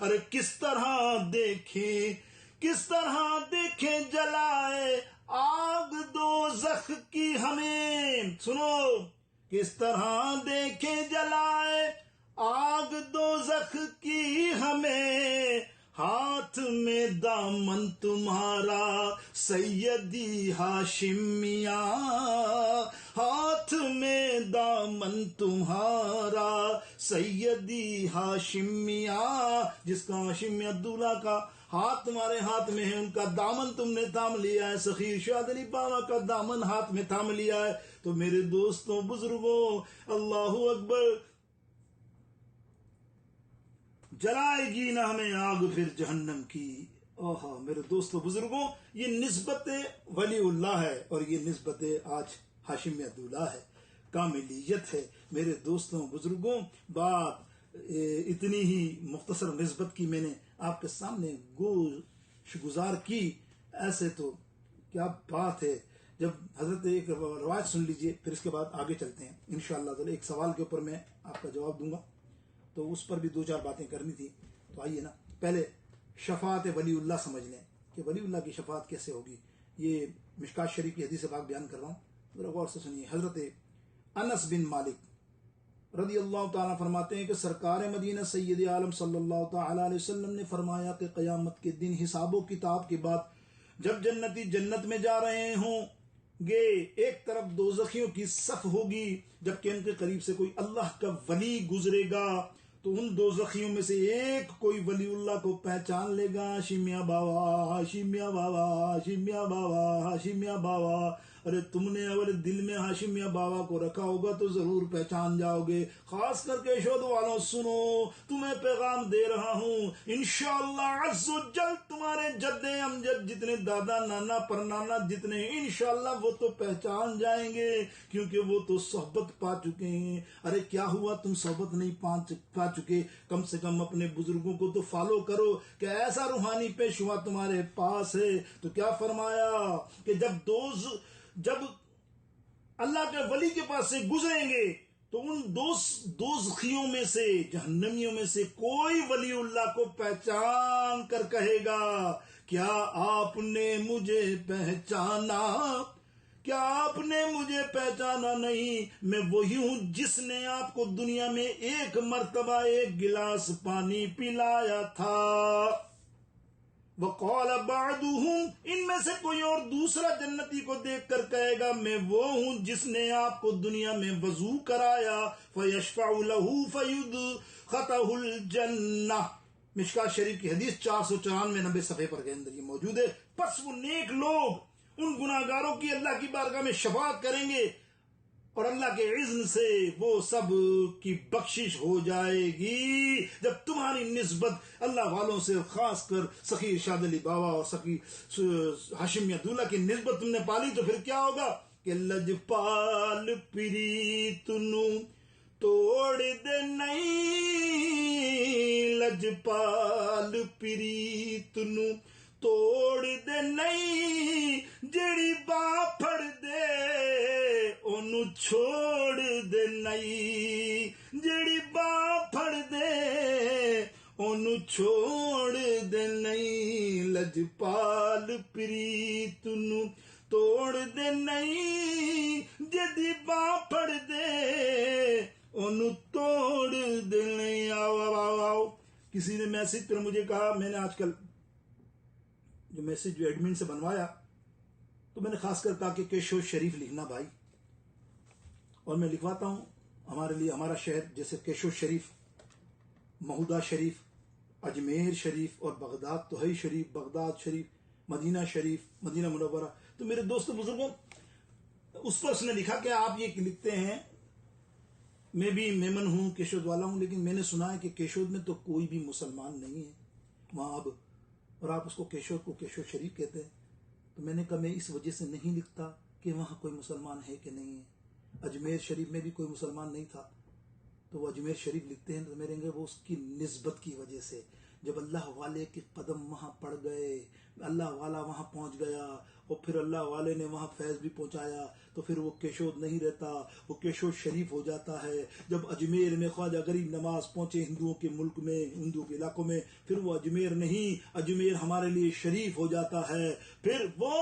ارے کس طرح دیکھیں جلائے آگ دوزخ کی ہمیں. سنو، کس طرح دیکھیں جلائے آگ دوزخ کی ہمیں، ہاتھ میں دامن تمہارا سیدی ہاشمیہ، ہاتھ میں دامن تمہارا سیدی ہاشمیہ. جس کا ہاشمی عبداللہ کا ہاتھ تمہارے ہاتھ میں ہے، ان کا دامن تم نے تھام لیا ہے، سخی ارشاد علی بابا کا دامن ہاتھ میں تھام لیا ہے. تو میرے دوستوں، بزرگوں، اللہ اکبر. جلائے گی نہ ہمیں آگ پھر جہنم کی. اوہا میرے دوستوں، بزرگوں، یہ نسبت ولی اللہ ہے اور یہ نسبت آج ہاشمی عبداللہ ہے، کاملیت ہے. میرے دوستوں، بزرگوں، بات اتنی ہی مختصر نسبت کی میں نے آپ کے سامنے گزار کی. ایسے تو کیا بات ہے. جب حضرت ایک روایت سن لیجئے، پھر اس کے بعد آگے چلتے ہیں انشاءاللہ. ایک سوال کے اوپر میں آپ کا جواب دوں گا، تو اس پر بھی 2-4 باتیں کرنی تھی. تو آئیے نا، پہلے شفاعت ولی اللہ سمجھ لیں کہ ولی اللہ کی شفاعت کیسے ہوگی. یہ مشکات شریف کی حدیث پاک بیان کر رہا ہوں، ذرا غور سے سنیے. حضرت انس بن مالک رضی اللہ تعالیٰ فرماتے ہیں کہ سرکار مدینہ سید عالم صلی اللہ تعالیٰ علیہ وسلم نے فرمایا کہ قیامت کے دن حساب و کتاب کے بعد جب جنتی جنت میں جا رہے ہوں گے، ایک طرف دوزخیوں کی صف ہوگی، جبکہ ان کے قریب سے کوئی اللہ کا ولی گزرے گا تو ان دوزخیوں میں سے ایک کوئی ولی اللہ کو پہچان لے گا، ہاشمیہ بابا، ہاشمیہ بابا، ہاشمیہ بابا، ہاشمیہ بابا. ارے تم نے اگر دل میں ہاشمیہ بابا کو رکھا ہوگا تو ضرور پہچان جاؤ گے. خاص کر کے شہد والوں، سنو، تمہیں پیغام دے رہا ہوں، انشاءاللہ عز و جل تمہارے جد امجد جتنے دادا نانا پرنانا جتنے ہیں، انشاءاللہ وہ تو پہچان جائیں گے، کیونکہ وہ تو صحبت پا چکے ہیں. ارے کیا ہوا تم صحبت نہیں پا چکے؟ کم سے کم اپنے بزرگوں کو تو فالو کرو کہ ایسا روحانی پیشوا تمہارے پاس ہے. تو کیا فرمایا کہ جب اللہ کے ولی کے پاس سے گزریں گے تو ان دوزخیوں میں سے، جہنمیوں میں سے کوئی ولی اللہ کو پہچان کر کہے گا، کیا آپ نے مجھے پہچانا؟ کیا آپ نے مجھے پہچانا نہیں؟ میں وہی ہوں جس نے آپ کو دنیا میں ایک مرتبہ ایک گلاس پانی پلایا تھا۔ وقال بعضهم، ان میں سے کوئی اور دوسرا جنتی کو دیکھ کر کہے گا میں وہ ہوں جس نے آپ کو دنیا میں وضو کرایا، فیشفع له فیدخله الجنہ۔ مشکات شریف کی حدیث 494 نمبر صفحے پر کے اندر یہ موجود ہے۔ پس وہ نیک لوگ ان گناہگاروں کی اللہ کی بارگاہ میں شفاعت کریں گے اور اللہ کے اذن سے وہ سب کی بخشش ہو جائے گی۔ جب تمہاری نسبت اللہ والوں سے، خاص کر سخی ارشاد علی بابا اور سخی ہاشمیہ دولہ کی نسبت تم نے پالی، تو پھر کیا ہوگا کہ لجپال پریت نو توڑ دے نہیں، لجپال پریت نو توڑ دے نہیں، جڑی باں پھڑ دے اونو چھوڑ دے نہیں، جڑی باں پھڑ دے اونو چھوڑ دے نہیں، لجپال پریت نو توڑ دے نہیں، جدی باں پھڑ دے اونو توڑ دے نہیں۔ آؤ آؤ آؤ آؤ۔ کسی نے میسج پر مجھے کہا، میں نے آج کل جو میسج جو ایڈمن سے بنوایا تو میں نے خاص کر کہا کہ کیشو شریف لکھنا بھائی، اور میں لکھواتا ہوں ہمارے لیے ہمارا شہر جیسے کیشو شریف، مہودہ شریف، اجمیر شریف اور بغداد تو ہے شریف، بغداد شریف، مدینہ شریف، مدینہ منورہ۔ تو میرے دوست بزرگوں، اس پر اس نے لکھا کہ آپ یہ لکھتے ہیں میں بھی میمن ہوں، کیشود والا ہوں، لیکن میں نے سنا ہے کہ کیشود میں تو کوئی بھی مسلمان نہیں ہے وہاں اب، اور آپ اس کو کیشود کو کیشود شریف کہتے ہیں۔ تو میں نے کہا میں اس وجہ سے نہیں لکھتا کہ وہاں کوئی مسلمان ہے کہ نہیں ہے۔ اجمیر شریف میں بھی کوئی مسلمان نہیں تھا تو وہ اجمیر شریف لکھتے ہیں، تو میرے گے وہ اس کی نسبت کی وجہ سے، جب اللہ والے کے قدم وہاں پڑ گئے، اللہ والا وہاں پہنچ گیا اور پھر اللہ والے نے وہاں فیض بھی پہنچایا، تو پھر وہ کیشود نہیں رہتا، وہ کیشود شریف ہو جاتا ہے۔ جب اجمیر میں خواجہ غریب نواز پہنچے ہندوؤں کے ملک میں، ہندوؤں کے علاقوں میں، پھر وہ اجمیر نہیں، اجمیر ہمارے لیے شریف ہو جاتا ہے۔ پھر وہ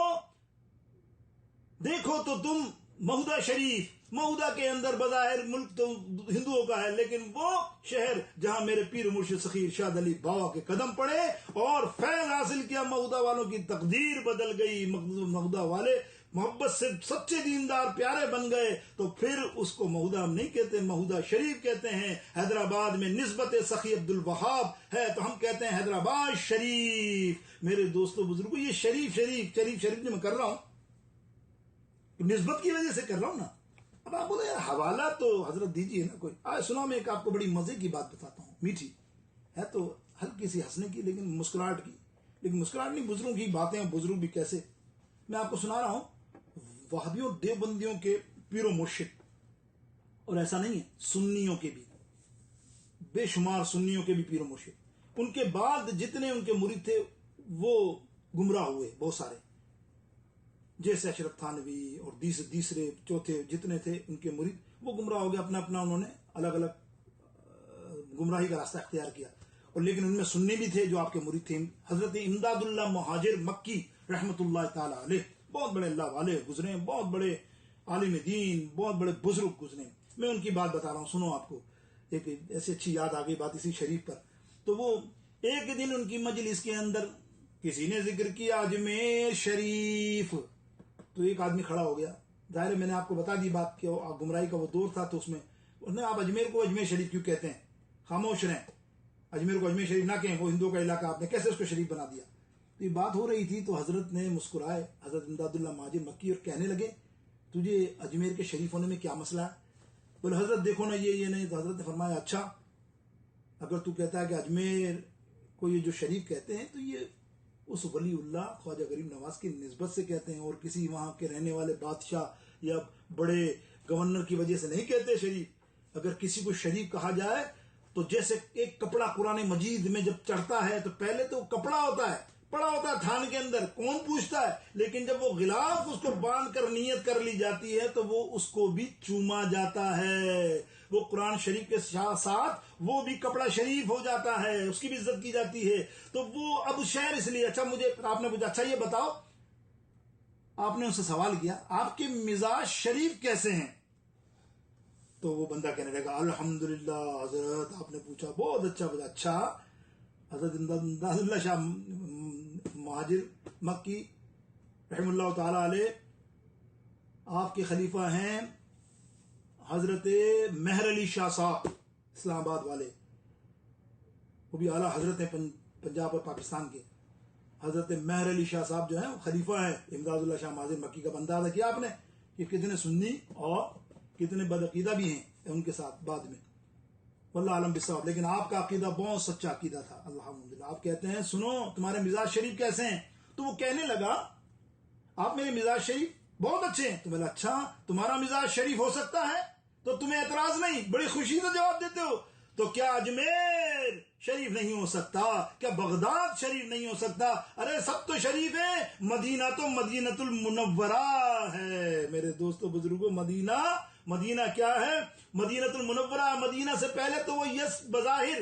دیکھو تو تم مہودہ شریف، مہودہ کے اندر بظاہر ملک تو ہندوؤں کا ہے، لیکن وہ شہر جہاں میرے پیر مرشد سخی ارشاد علی بابا کے قدم پڑے اور فیض حاصل کیا، مہودہ والوں کی تقدیر بدل گئی، مہودہ والے محبت سے سچے دیندار پیارے بن گئے، تو پھر اس کو مہودہ نہیں کہتے، مہودہ شریف کہتے ہیں۔ حیدرآباد میں نسبت سخی عبد الوہاب ہے تو ہم کہتے ہیں حیدرآباد شریف۔ میرے دوستو بزرگوں، یہ شریف جو میں کر رہا ہوں نسبت کی وجہ سے کر رہا ہوں نا۔ اب آپ بولے یار حوالہ تو حضرت دیجیے نا کوئی۔ آج سنا میں ایک آپ کو بڑی مزے کی بات بتاتا ہوں، میٹھی ہے تو ہلکی سی ہنسنے کی لیکن مسکراہٹ کی، لیکن مسکراہٹ نہیں، بزرگوں کی باتیں، بزرگ بھی کیسے۔ میں آپ کو سنا رہا ہوں وہابیوں دیوبندیوں کے پیر و مرشد، اور ایسا نہیں ہے سنیوں کے بھی، بے شمار سنیوں کے بھی پیر و مرشد، ان کے بعد جتنے ان کے مرید تھے وہ گمراہ ہوئے، بہت سارے، جیسے اشرف تھانوی اور تیسرے چوتھے جتنے تھے ان کے مرید وہ گمراہ ہو گئے، اپنا اپنا انہوں نے الگ الگ گمراہی کا راستہ اختیار کیا، اور لیکن ان میں سنی بھی تھے جو آپ کے مرید تھے۔ حضرت امداد اللہ مہاجر مکی رحمت اللہ تعالی علیہ، بہت بڑے اللہ والے گزرے، بہت بڑے عالم دین، بہت بڑے بزرگ گزرے۔ میں ان کی بات بتا رہا ہوں، سنو آپ کو ایک ایسی اچھی یاد آ گئی بات اسی شریف پر۔ تو وہ ایک دن ان کی مجلس کے اندر کسی نے ذکر کیا اجمیر شریف، تو ایک آدمی کھڑا ہو گیا، ظاہر میں نے آپ کو بتا دی بات کہ گمراہی کا وہ دور تھا، تو اس میں آپ اجمیر کو اجمیر شریف کیوں کہتے ہیں؟ خاموش رہیں، اجمیر کو اجمیر شریف نہ کہیں، وہ ہندوؤں کا علاقہ، آپ نے کیسے اس کو شریف بنا دیا؟ تو یہ بات ہو رہی تھی تو حضرت نے مسکرائے، حضرت امداد اللہ مہاجر مکی، اور کہنے لگے تجھے اجمیر کے شریف ہونے میں کیا مسئلہ ہے؟ بولے حضرت دیکھو نا یہ نہیں۔ تو حضرت نے فرمایا اچھا اگر تو کہتا ہے کہ اجمیر کو یہ جو شریف کہتے ہیں تو یہ اس ولی اللہ خواجہ غریب نواز کی نسبت سے کہتے ہیں، اور کسی وہاں کے رہنے والے بادشاہ یا بڑے گورنر کی وجہ سے نہیں کہتے شریف۔ اگر کسی کو شریف کہا جائے تو جیسے ایک کپڑا قرآن مجید میں جب چڑھتا ہے تو پہلے تو کپڑا ہوتا ہے، پڑا ہوتا ہے تھان کے اندر، کون پوچھتا ہے، لیکن جب وہ غلاف اس کو باندھ کر نیت کر لی جاتی ہے تو وہ اس کو بھی چوما جاتا ہے، وہ قرآن شریف کے ساتھ وہ بھی کپڑا شریف ہو جاتا ہے، اس کی بھی عزت کی جاتی ہے۔ تو وہ اب شہر اس لیے، اچھا مجھے آپ نے پوچھا اچھا یہ بتاؤ آپ نے ان سے سوال کیا آپ کے مزاج شریف کیسے ہیں؟ تو وہ بندہ کہنے لگا الحمدللہ حضرت آپ نے پوچھا بہت اچھا بتا. اچھا حضرت امداد اللہ شاہ مہاجر مکی رحم اللہ تعالی علیہ آپ کے خلیفہ ہیں حضرت مہر علی شاہ صاحب اسلام آباد والے، وہ بھی اعلیٰ حضرت ہیں پنجاب اور پاکستان کے. حضرت مہر علی شاہ صاحب جو ہیں وہ خلیفہ ہیں امداد اللہ شاہ مہاجر مکی کا. اندازہ کیا آپ نے کہ کتنے سنی اور کتنے بدعقیدہ بھی ہیں ان کے ساتھ بعد میں، واللہ عالم بالصواب. لیکن آپ کا عقیدہ بہت سچا عقیدہ تھا الحمدللہ. آپ کہتے ہیں سنو تمہارے مزاج شریف کیسے ہیں؟ تو وہ کہنے لگا آپ میرے مزاج شریف بہت اچھے ہیں. تو میں نے اچھا تمہارا مزاج شریف ہو سکتا ہے تو تمہیں اعتراض نہیں، بڑی خوشی سے جواب دیتے ہو. تو کیا اجمیر شریف نہیں ہو سکتا؟ کیا بغداد شریف نہیں ہو سکتا؟ ارے سب تو شریف ہے. مدینہ تو مدینۃ المنورہ ہے میرے دوستو بزرگوں. مدینہ کیا ہے؟ مدینۃ المنورہ. مدینہ سے پہلے تو وہ یس بظاہر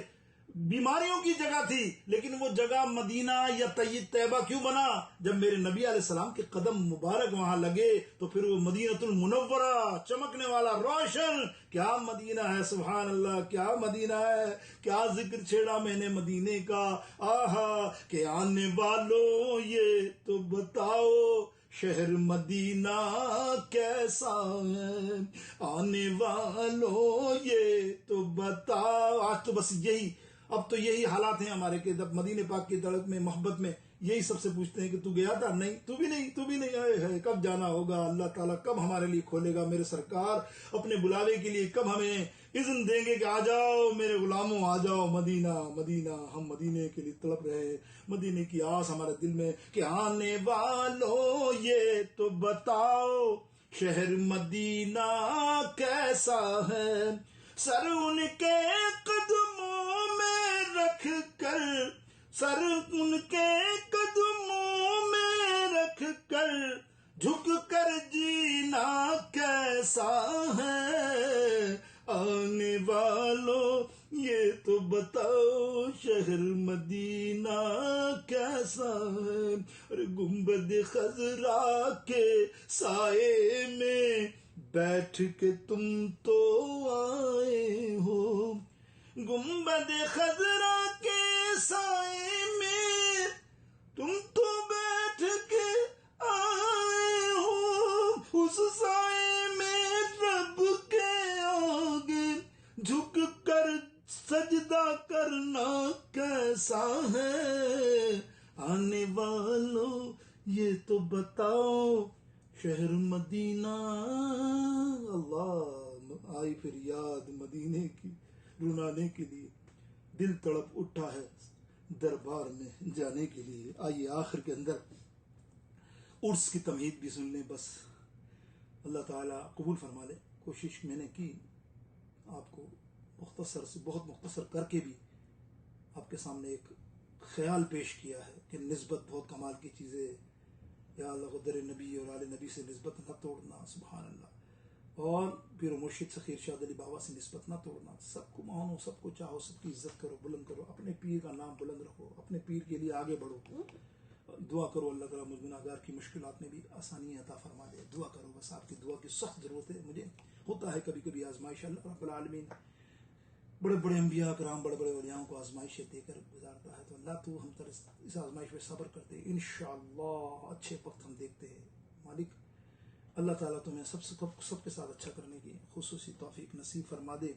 بیماریوں کی جگہ تھی، لیکن وہ جگہ مدینہ یا طیبہ کیوں بنا؟ جب میرے نبی علیہ السلام کے قدم مبارک وہاں لگے تو پھر وہ مدینۃ المنورہ چمکنے والا روشن. کیا مدینہ ہے، سبحان اللہ کیا مدینہ ہے. کیا ذکر چھیڑا میں نے مدینے کا. آہا کہ آنے والوں یہ تو بتاؤ شہر مدینہ کیسا ہے. آنے والوں یہ تو بتاؤ. آج تو بس اب تو یہی حالات ہیں ہمارے کہ جب مدینے پاک کی تڑپ میں محبت میں یہی سب سے پوچھتے ہیں کہ تو گیا تھا؟ نہیں. تو بھی نہیں آئے ہے. کب جانا ہوگا؟ اللہ تعالیٰ کب ہمارے لیے کھولے گا؟ میرے سرکار اپنے بلاوے کے لیے کب ہمیں اذن دیں گے کہ آ جاؤ میرے غلاموں آ جاؤ مدینہ. ہم مدینے کے لیے تڑپ رہے ہیں. مدینے کی آس ہمارے دل میں کہ آنے والوں یہ تو بتاؤ شہر مدینہ کیسا ہے. سر ان کے قدموں میں رکھ کر، سر ان کے قدموں میں رکھ کر جھک کر جینا کیسا ہے. آنے والوں یہ تو بتاؤ شہر مدینہ کیسا ہے. اور گنبد خضرا کے سائے میں بیٹھ کے تم تو آئے ہو. گنبد خضرا کے سائے میں تم تو بیٹھ کے آئے ہو. اس سائے میں رب کے آگے جھک کر سجدہ کرنا کیسا ہے. آنے والوں یہ تو بتاؤ شہر مدینہ. اللہ آئی پھر یاد مدینے کی رونانے کے لیے. دل تڑپ اٹھا ہے دربار میں جانے کے لیے. آئیے آخر کے اندر عرس کی تمہید بھی سن لیں. بس اللہ تعالیٰ قبول فرما لے. کوشش میں نے کی آپ کو مختصر سے بہت مختصر کر کے بھی آپ کے سامنے ایک خیال پیش کیا ہے کہ نسبت بہت کمال کی چیزیں. یا اللہ قدر نبی اور آل نبی سے نسبت نہ توڑنا سبحان اللہ. اور پیر و مرشد سخیر شاد علی بابا سے نسبت نہ توڑنا. سب کو مانو، سب کو چاہو، سب کی عزت کرو، بلند کرو. اپنے پیر کا نام بلند رکھو، اپنے پیر کے لیے آگے بڑھو. دعا کرو اللہ تعالیٰ مجھ گناہگار کی مشکلات میں بھی آسانی عطا فرما دے. دعا کرو، بس آپ کی دعا کی سخت ضرورت ہے. مجھے ہوتا ہے کبھی کبھی آزمائش. اللہ رب العالمین بڑے بڑے انبیاء کرام بڑے بڑے اولیاءوں کو آزمائشیں دے کر گزارتا ہے. تو اللہ تو ہم پر اس آزمائش میں صبر کرتے. انشاءاللہ اچھے وقت ہم دیکھتے ہیں. مالک اللہ تعالیٰ تمہیں سب کے ساتھ اچھا کرنے کی خصوصی توفیق نصیب فرما دے.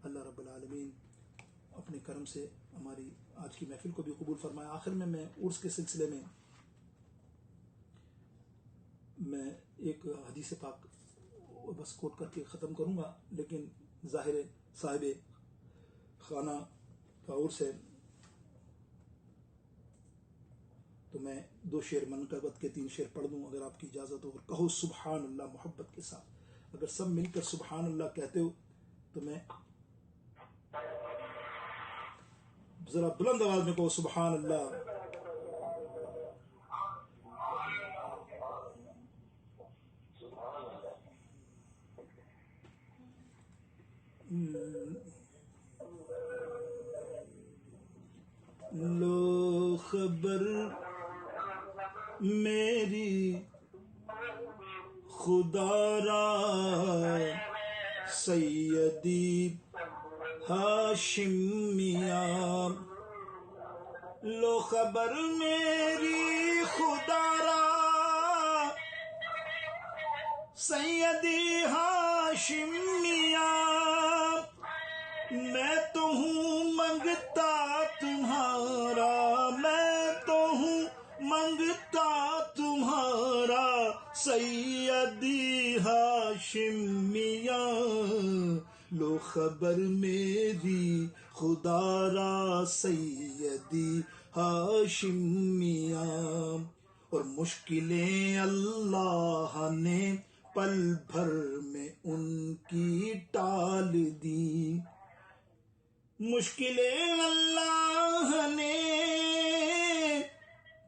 اللہ رب العالمین اپنے کرم سے ہماری آج کی محفل کو بھی قبول فرمائے. آخر میں عرس کے سلسلے میں ایک حدیث پاک بس کوٹ کر کے ختم کروں گا. لیکن ظاہر صاحب خانہ کا عرس ہے تو میں 2 شعر منقبت کے 3 شعر پڑھ دوں اگر آپ کی اجازت ہو. اور کہو سبحان اللہ محبت کے ساتھ. اگر سب مل کر سبحان اللہ کہتے ہو تو میں ذرا بلند آواز میں کہو سبحان اللہ. لو خبر میری خدا را سیدی ہاشم میاں، لو خبر میری خدا را سیدی ہاشم میاں، میں تو ہوں منگتا تمہارا، میں تو ہوں منگتا تمہارا سیدی ہاشم میاں، لو خبر میری خدا را سیدی ہاشم میاں۔ اور مشکلیں اللہ نے پل بھر میں ان کی ٹال دی، مشکلیں اللہ نے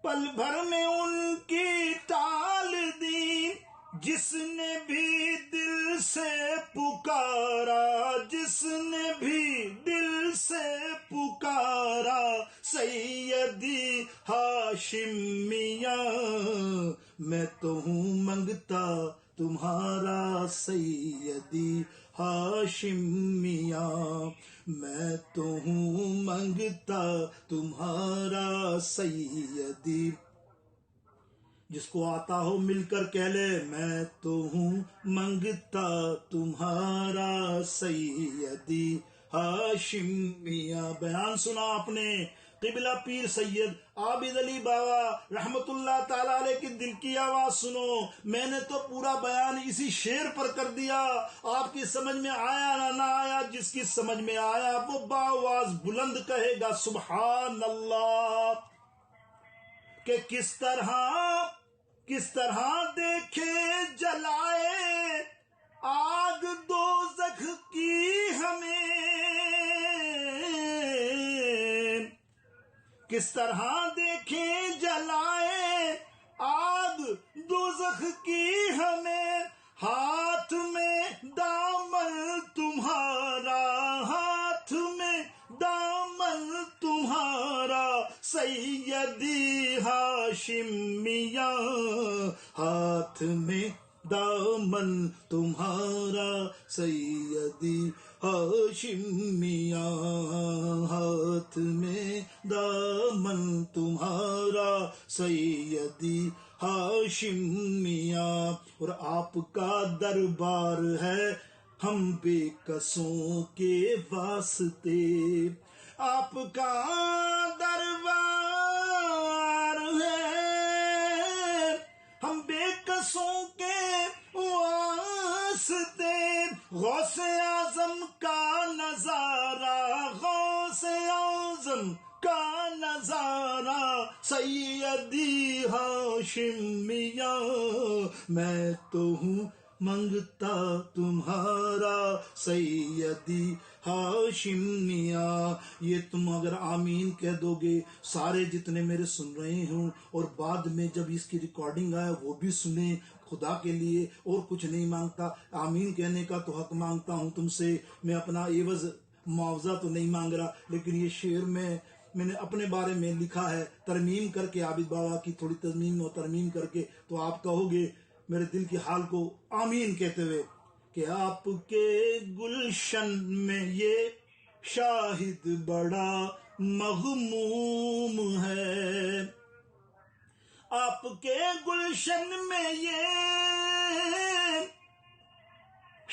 پل بھر میں ان کی ٹال دی، جس نے بھی دل سے پکارا، جس نے بھی دل سے پکارا سیدی ہاشم میاں، میں تو ہوں منگتا تمہارا سیدی ہاشم میاں، میں تو ہوں منگتا تمہارا سیدی، جس کو آتا ہو مل کر کہہ لے میں تو ہوں منگتا تمہارا سیدی ہاشم میاں۔ بیان سنا آپ نے قبلہ پیر سید عابد علی بابا رحمت اللہ تعالیٰ علیہ کی دل کی آواز سنو، میں نے تو پورا بیان اسی شعر پر کر دیا، آپ کی سمجھ میں آیا نہ آیا، جس کی سمجھ میں آیا وہ باآواز بلند کہے گا سبحان اللہ۔ کہ کس طرح دیکھے جلائے آگ دوزخ کی ہمیں، کس طرح دیکھے جلائے آگ دوزخ کی ہمیں، ہاتھ میں دامن تمہارا، ہاتھ میں دامن تمہارا سیدی ہاشم میاں، ہاتھ میں دامن تمہارا سیدی ہاشم میاں، ہاتھ میں دامن تمہارا سیدی ہاشم میاں۔ اور آپ کا دربار ہے ہم بے کسوں کے واسطے، آپ کا دربار ہے ہم بے کسوں کے واسطے، غوث اعظم کا نظارہ، غوث اعظم کا نظارہ سیدی ہاشم میاں، میں تو ہوں منگتا تمہارا سیدی ہاشم میاں۔ یہ تم اگر آمین کہہ دو گے سارے جتنے میرے سن رہے ہوں، اور بعد میں جب اس کی ریکارڈنگ آئے وہ بھی سنیں، خدا کے لیے اور کچھ نہیں مانگتا، آمین کہنے کا تو حق مانگتا ہوں تم سے، میں اپنا عوض معاوضہ تو نہیں مانگ رہا، لیکن یہ شعر میں نے اپنے بارے میں لکھا ہے ترمیم کر کے، عابد بابا کی تھوڑی ترمیم کر کے، تو آپ کہو گے میرے دل کی حال کو آمین کہتے ہوئے کہ آپ کے گلشن میں یہ شاہد بڑا مغموم ہے، آپ کے گلشن میں یہ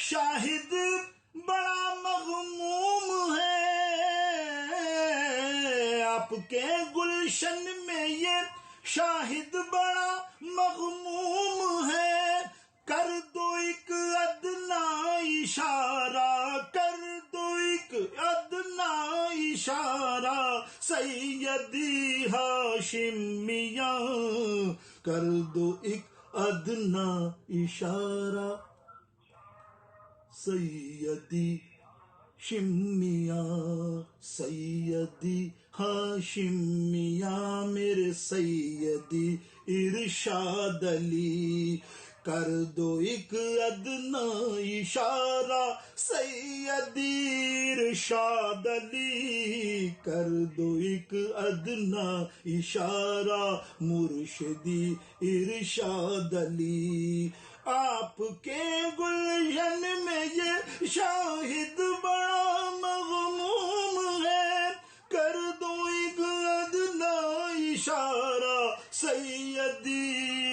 شاہد بڑا مغموم ہے، آپ کے گلشن میں یہ شاہد بڑا مغموم ہے، کر دو ایک ادنا اشارہ، کر دو ایک ادنا اشارہ سیدی ہاشم میاں، کر دو ایک ادنا اشارہ سیدی ہاشم میاں، سیدی ہاشم میاں، میرے سیدی ارشاد علی، کر دو ایک ادنا اشارہ سیدی ارشاد علی، کر دو ایک ادنا اشارہ مرشدی ارشاد علی، آپ کے گلشن میں یہ شاہد بڑا مغموم ہے، کر دو ایک ادنا اشارہ سیدی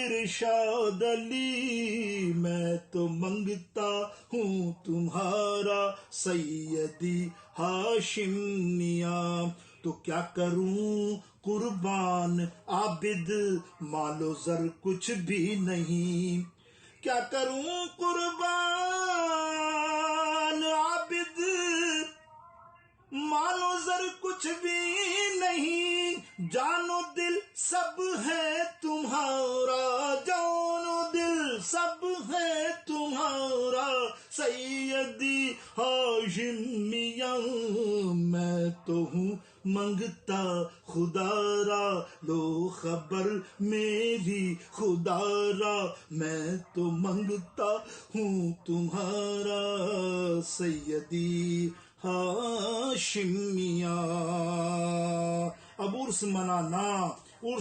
ارشاد علی، میں تو منگتا ہوں تمہارا سیدی ہاشم میاں، تو کیا کروں قربان عابد مال و زر کچھ بھی نہیں، کیا کروں قربان عابد مال و زر کچھ بھی نہیں، جان و دل سب ہے تمہارا، جان و دل سب ہے تمہارا سیدی ہاشم میاں، میں تو ہوں منگتا خدا را، لو خبر میری خدا را، میں تو منگتا ہوں تمہارا سیدی ہاشم میاں۔ اب عرس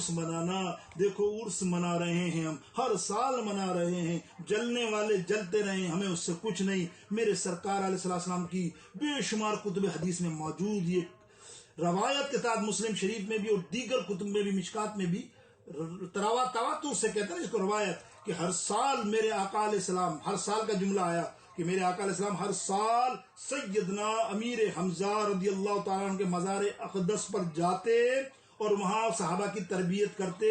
منانا، دیکھو عرس منا رہے ہیں ہم، ہر سال منا رہے ہیں، جلنے والے جلتے رہے، ہمیں اس سے کچھ نہیں۔ میرے سرکار علیہ السلام کی بے شمار کتب حدیث میں موجود یہ روایت کے ساتھ، مسلم شریف میں بھی اور دیگر کتب میں بھی، مشکات میں بھی تواتر سے کہتے ہیں اس کو روایت، کہ ہر سال میرے آقا علیہ السلام، ہر سال کا جملہ آیا کہ میرے آقا علیہ السلام ہر سال سیدنا امیر حمزہ رضی اللہ تعالیٰ عنہ کے مزار اقدس پر جاتے اور وہاں صحابہ کی تربیت کرتے،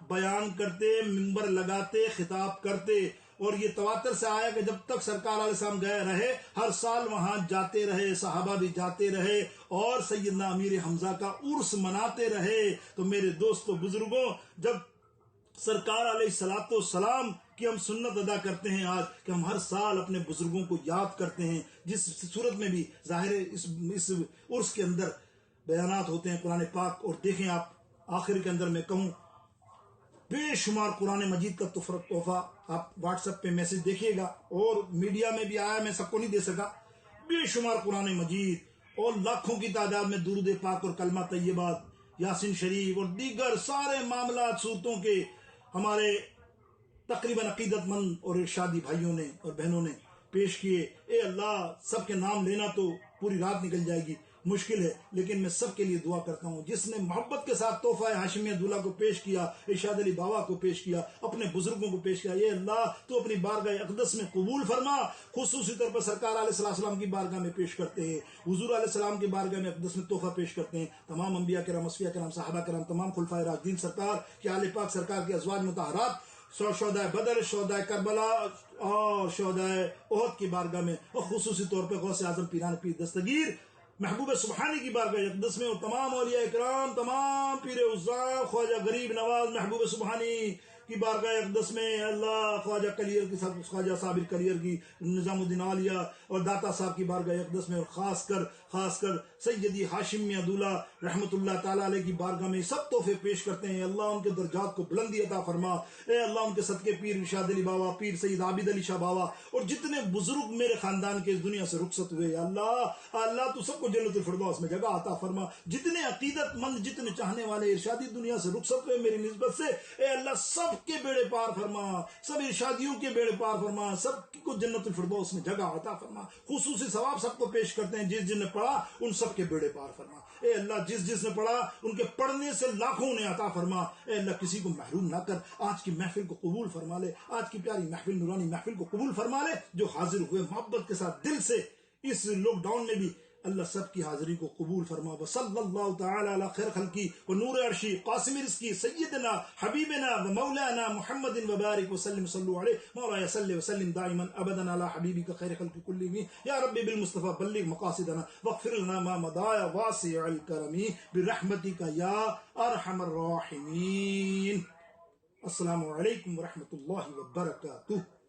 بیان کرتے، منبر لگاتے، خطاب کرتے، اور یہ تواتر سے آیا کہ جب تک سرکار علیہ السلام گئے رہے، ہر سال وہاں جاتے رہے، صحابہ بھی جاتے رہے اور سیدنا امیر حمزہ کا عرس مناتے رہے۔ تو میرے دوستو بزرگوں، جب سرکار علیہ السلام کی ہم سنت ادا کرتے ہیں آج، کہ ہم ہر سال اپنے بزرگوں کو یاد کرتے ہیں، جس صورت میں بھی ظاہر اس عرس کے اندر بیانات ہوتے ہیں قرآن پاک، اور دیکھیں آپ آخر کے اندر میں کہوں بے شمار قرآن مجید کا تحفہ، آپ واٹس ایپ پہ میسج دیکھیے گا، اور میڈیا میں بھی آیا، میں سب کو نہیں دے سکا، بے شمار قرآن مجید اور لاکھوں کی تعداد میں درود پاک اور کلمہ طیبات، یاسین شریف اور دیگر سارے معاملات صورتوں کے ہمارے تقریباً عقیدت مند اور ارشادی بھائیوں نے اور بہنوں نے پیش کیے۔ اے اللہ، سب کے نام لینا تو پوری رات نکل جائے گی، مشکل ہے، لیکن میں سب کے لیے دعا کرتا ہوں جس نے محبت کے ساتھ تحفہ ہاشمیہ دولہ کو پیش کیا، ارشاد علی بابا کو پیش کیا، اپنے بزرگوں کو پیش کیا، اے اللہ تو اپنی بارگاہ اقدس میں قبول فرما۔ خصوصی طور پر سرکار علیہ السلام کی بارگاہ میں پیش کرتے ہیں، حضور علیہ السلام کی بارگاہ میں اقدس میں تحفہ پیش کرتے ہیں، تمام انبیاء کرام، اصفیاء کرام، صحابہ کرام، تمام خلفائے راشدین سرکار کے آل پاک، سرکار کے ازواج مطہرات، شہدائے بدر، شہدائے کربلا اور شہدائے احد کی بارگاہ میں، اور خصوصی طور پہ غوث اعظم پیران پیر دستگیر محبوب سبحانی کی بارگاہ اقدس میں، اور تمام اولیاء کرام، تمام پیر عظام، خواجہ غریب نواز محبوب سبحانی کی بارگاہ اقدس میں، اللہ خواجہ کلیر کی، خواجہ صابر کلیر کی، نظام الدین عالیہ اور داتا صاحب کی بارگاہ اقدس میں، اور خاص کر سیدی ہاشمیہ دولہ رحمت اللہ تعالیٰ علیہ کی بارگاہ میں سب تحفے پیش کرتے ہیں۔ اللہ ان کے درجات کو بلندی عطا فرما، اے اللہ ان کے صدقے پیر ارشاد علی بابا، پیر سید عابد علی شاہ بابا اور جتنے بزرگ میرے خاندان کے اس دنیا سے رخصت ہوئے، اللہ تو سب کو جنت الفردوس میں جگہ عطا فرما، جتنے عقیدت مند، جتنے چاہنے والے ارشادی دنیا سے رخصت ہوئے میری نسبت سے، اے اللہ سب کے بیڑے پار فرما، سب ارشادیوں کے بیڑے پار فرما، سب کو جنت الفردوس میں جگہ عطا فرما۔ خصوصی ثواب سب کو پیش کرتے ہیں، جس نے پڑھا ان سب کے بیڑے پار فرما، اے اللہ جس نے پڑھا ان کے پڑھنے سے لاکھوں نے عطا فرما، اے اللہ کسی کو محروم نہ کر، آج کی محفل کو قبول فرما لے، آج کی پیاری محفل، نورانی محفل کو قبول فرما لے، جو حاضر ہوئے محبت کے ساتھ دل سے اس لاک ڈاؤن میں بھی، اللہ سب کی حاضری کو قبول فرما۔ وصلی اللہ تعالی علی خیر خلقی و نور عرشی قاسم رزقی سیدنا حبیبنا و مولانا محمد وبارک وسلم، صلو علیہ مولانا صلی وسلم دائما ابدا علی حبیبک خیر خلق کلہم، یا رب بالمصطفى بلغ مقاصدنا واغفر لنا ما مضى واسع الکرم برحمتک یا ارحم الراحمین۔ السلام علیکم ورحمۃ اللہ وبرکاتہ۔